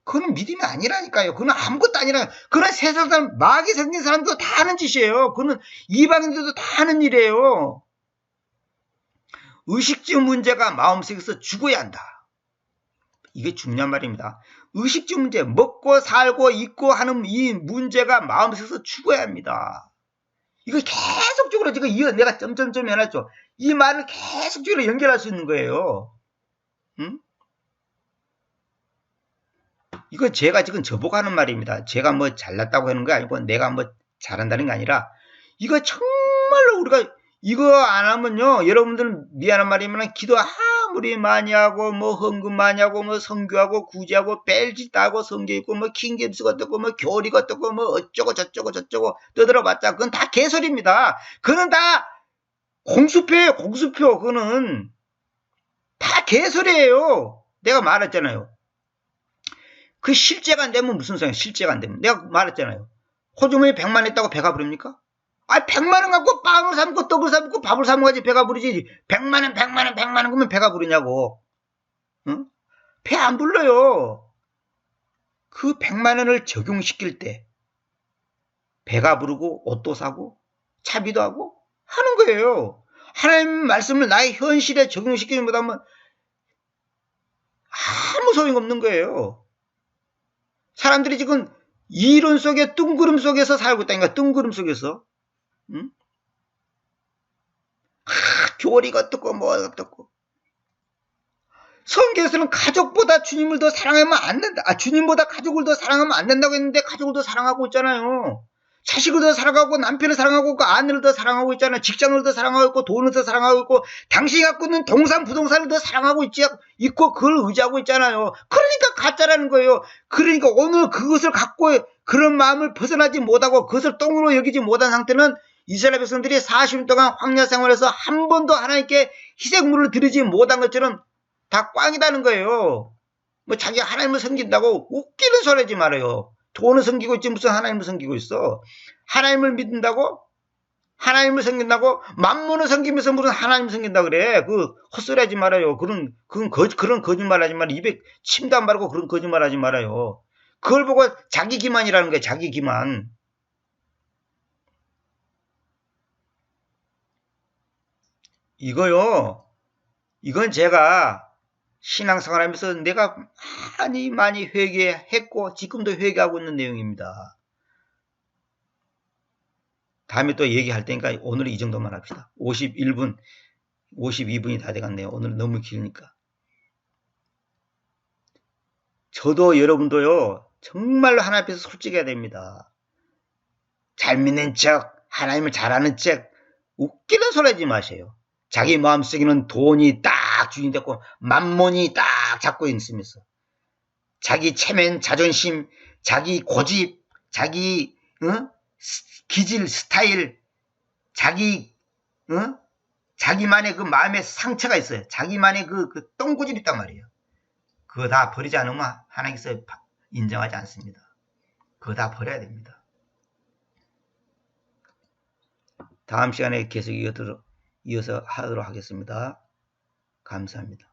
그건 믿음이 아니라니까요. 그건 아무것도 아니라 그런 세상 사람 마귀 생긴 사람도 다 하는 짓이에요. 그건 이방인들도 다 하는 일이에요. 의식주 문제가 마음속에서 죽어야 한다. 이게 중요한 말입니다. 의식주 문제, 먹고 살고 있고 하는 이 문제가 마음속에서 죽어야 합니다. 이거 계속적으로 지금 내가 점점점 해놨죠. 이 말을 계속적으로 연결할 수 있는 거예요. 응? 이거 제가 지금 저보고 하는 말입니다. 제가 뭐 잘났다고 하는 게 아니고 내가 뭐 잘한다는 게 아니라 이거 정말로 우리가 이거 안 하면요 여러분들 미안한 말이면 기도 아무리 많이 하고 뭐 헌금 많이 하고 뭐 선교하고 구제하고 뺄짓 하고 성경 읽고 뭐 킹겜스가 어떻고 뭐 교리가 어떻고 뭐 어쩌고 저쩌고 떠들어봤자 그건 다 개소리입니다. 그건 다 공수표예요. 공수표. 그거는 다 개소리예요. 내가 말했잖아요. 그 실제가 안 되면 무슨 소용이야. 실제가 안 되면. 내가 말했잖아요. 호주머니 100만 했다고 배가 부릅니까? 100만 원 갖고 빵을 사 먹고 떡을 사 먹고 밥을 사 먹어야지 배가 부르지. 100만 원 그러면 배가 부르냐고. 응? 배 안 불러요. 그 100만 원을 적용시킬 때 배가 부르고 옷도 사고 차비도 하고 하는 거예요. 하나님 말씀을 나의 현실에 적용시키지 못하면 아무 소용 없는 거예요. 사람들이 지금 이론 속에 뜬구름 속에서 살고 있다니까. 뜬구름 속에서. 응? 교리가 어떻고 뭐가 어떻고. 성경에서는 가족보다 주님을 더 사랑하면 안 된다. 주님보다 가족을 더 사랑하면 안 된다고 했는데 가족을 더 사랑하고 있잖아요. 자식을 더 사랑하고 남편을 사랑하고 있고 아내를 더 사랑하고 있잖아요. 직장을 더 사랑하고 있고 돈을 더 사랑하고 있고 당신이 갖고 있는 동산 부동산을 더 사랑하고 있고 그걸 의지하고 있잖아요. 그러니까 가짜라는 거예요. 그러니까 오늘 그것을 갖고 그런 마음을 벗어나지 못하고 그것을 똥으로 여기지 못한 상태는 이스라엘 백성들이 40년 동안 황야 생활에서 한 번도 하나님께 희생물을 드리지 못한 것처럼 다 꽝이다는 거예요. 뭐 자기가 하나님을 섬긴다고 웃기는 소리 하지 말아요. 돈을 섬기고 있지 무슨 하나님을 섬기고 있어. 하나님을 믿는다고? 하나님을 섬긴다고? 만문을 섬기면서 무슨 하나님을 섬긴다 그래. 그 헛소리 하지 말아요. 그런 거짓말 하지 말아요. 입에 침도 안 바르고 그런 거짓말 하지 말아요. 그걸 보고 자기 기만이라는 거예요. 자기 기만. 이건 제가 신앙생활 하면서 내가 많이 회개했고 지금도 회개하고 있는 내용입니다. 다음에 또 얘기할 테니까 오늘은 이 정도만 합시다. 51분, 52분이 다 돼갔네요. 오늘은 너무 길으니까. 저도 여러분도요. 정말로 하나님 앞에서 솔직해야 됩니다. 잘 믿는 척, 하나님을 잘 아는 척 웃기는 소리 하지 마세요. 자기 마음속에는 돈이 딱 주인 됐고 만몬이 딱 잡고 있으면서 자기 체면, 자존심, 자기 고집, 자기 기질, 스타일, 자기만의 그 마음의 상처가 있어요. 자기만의 그 똥고집이 있단 말이에요. 그거 다 버리지 않으면 하나님께서 인정하지 않습니다. 그거 다 버려야 됩니다. 다음 시간에 계속 이어서 하도록 하겠습니다. 감사합니다.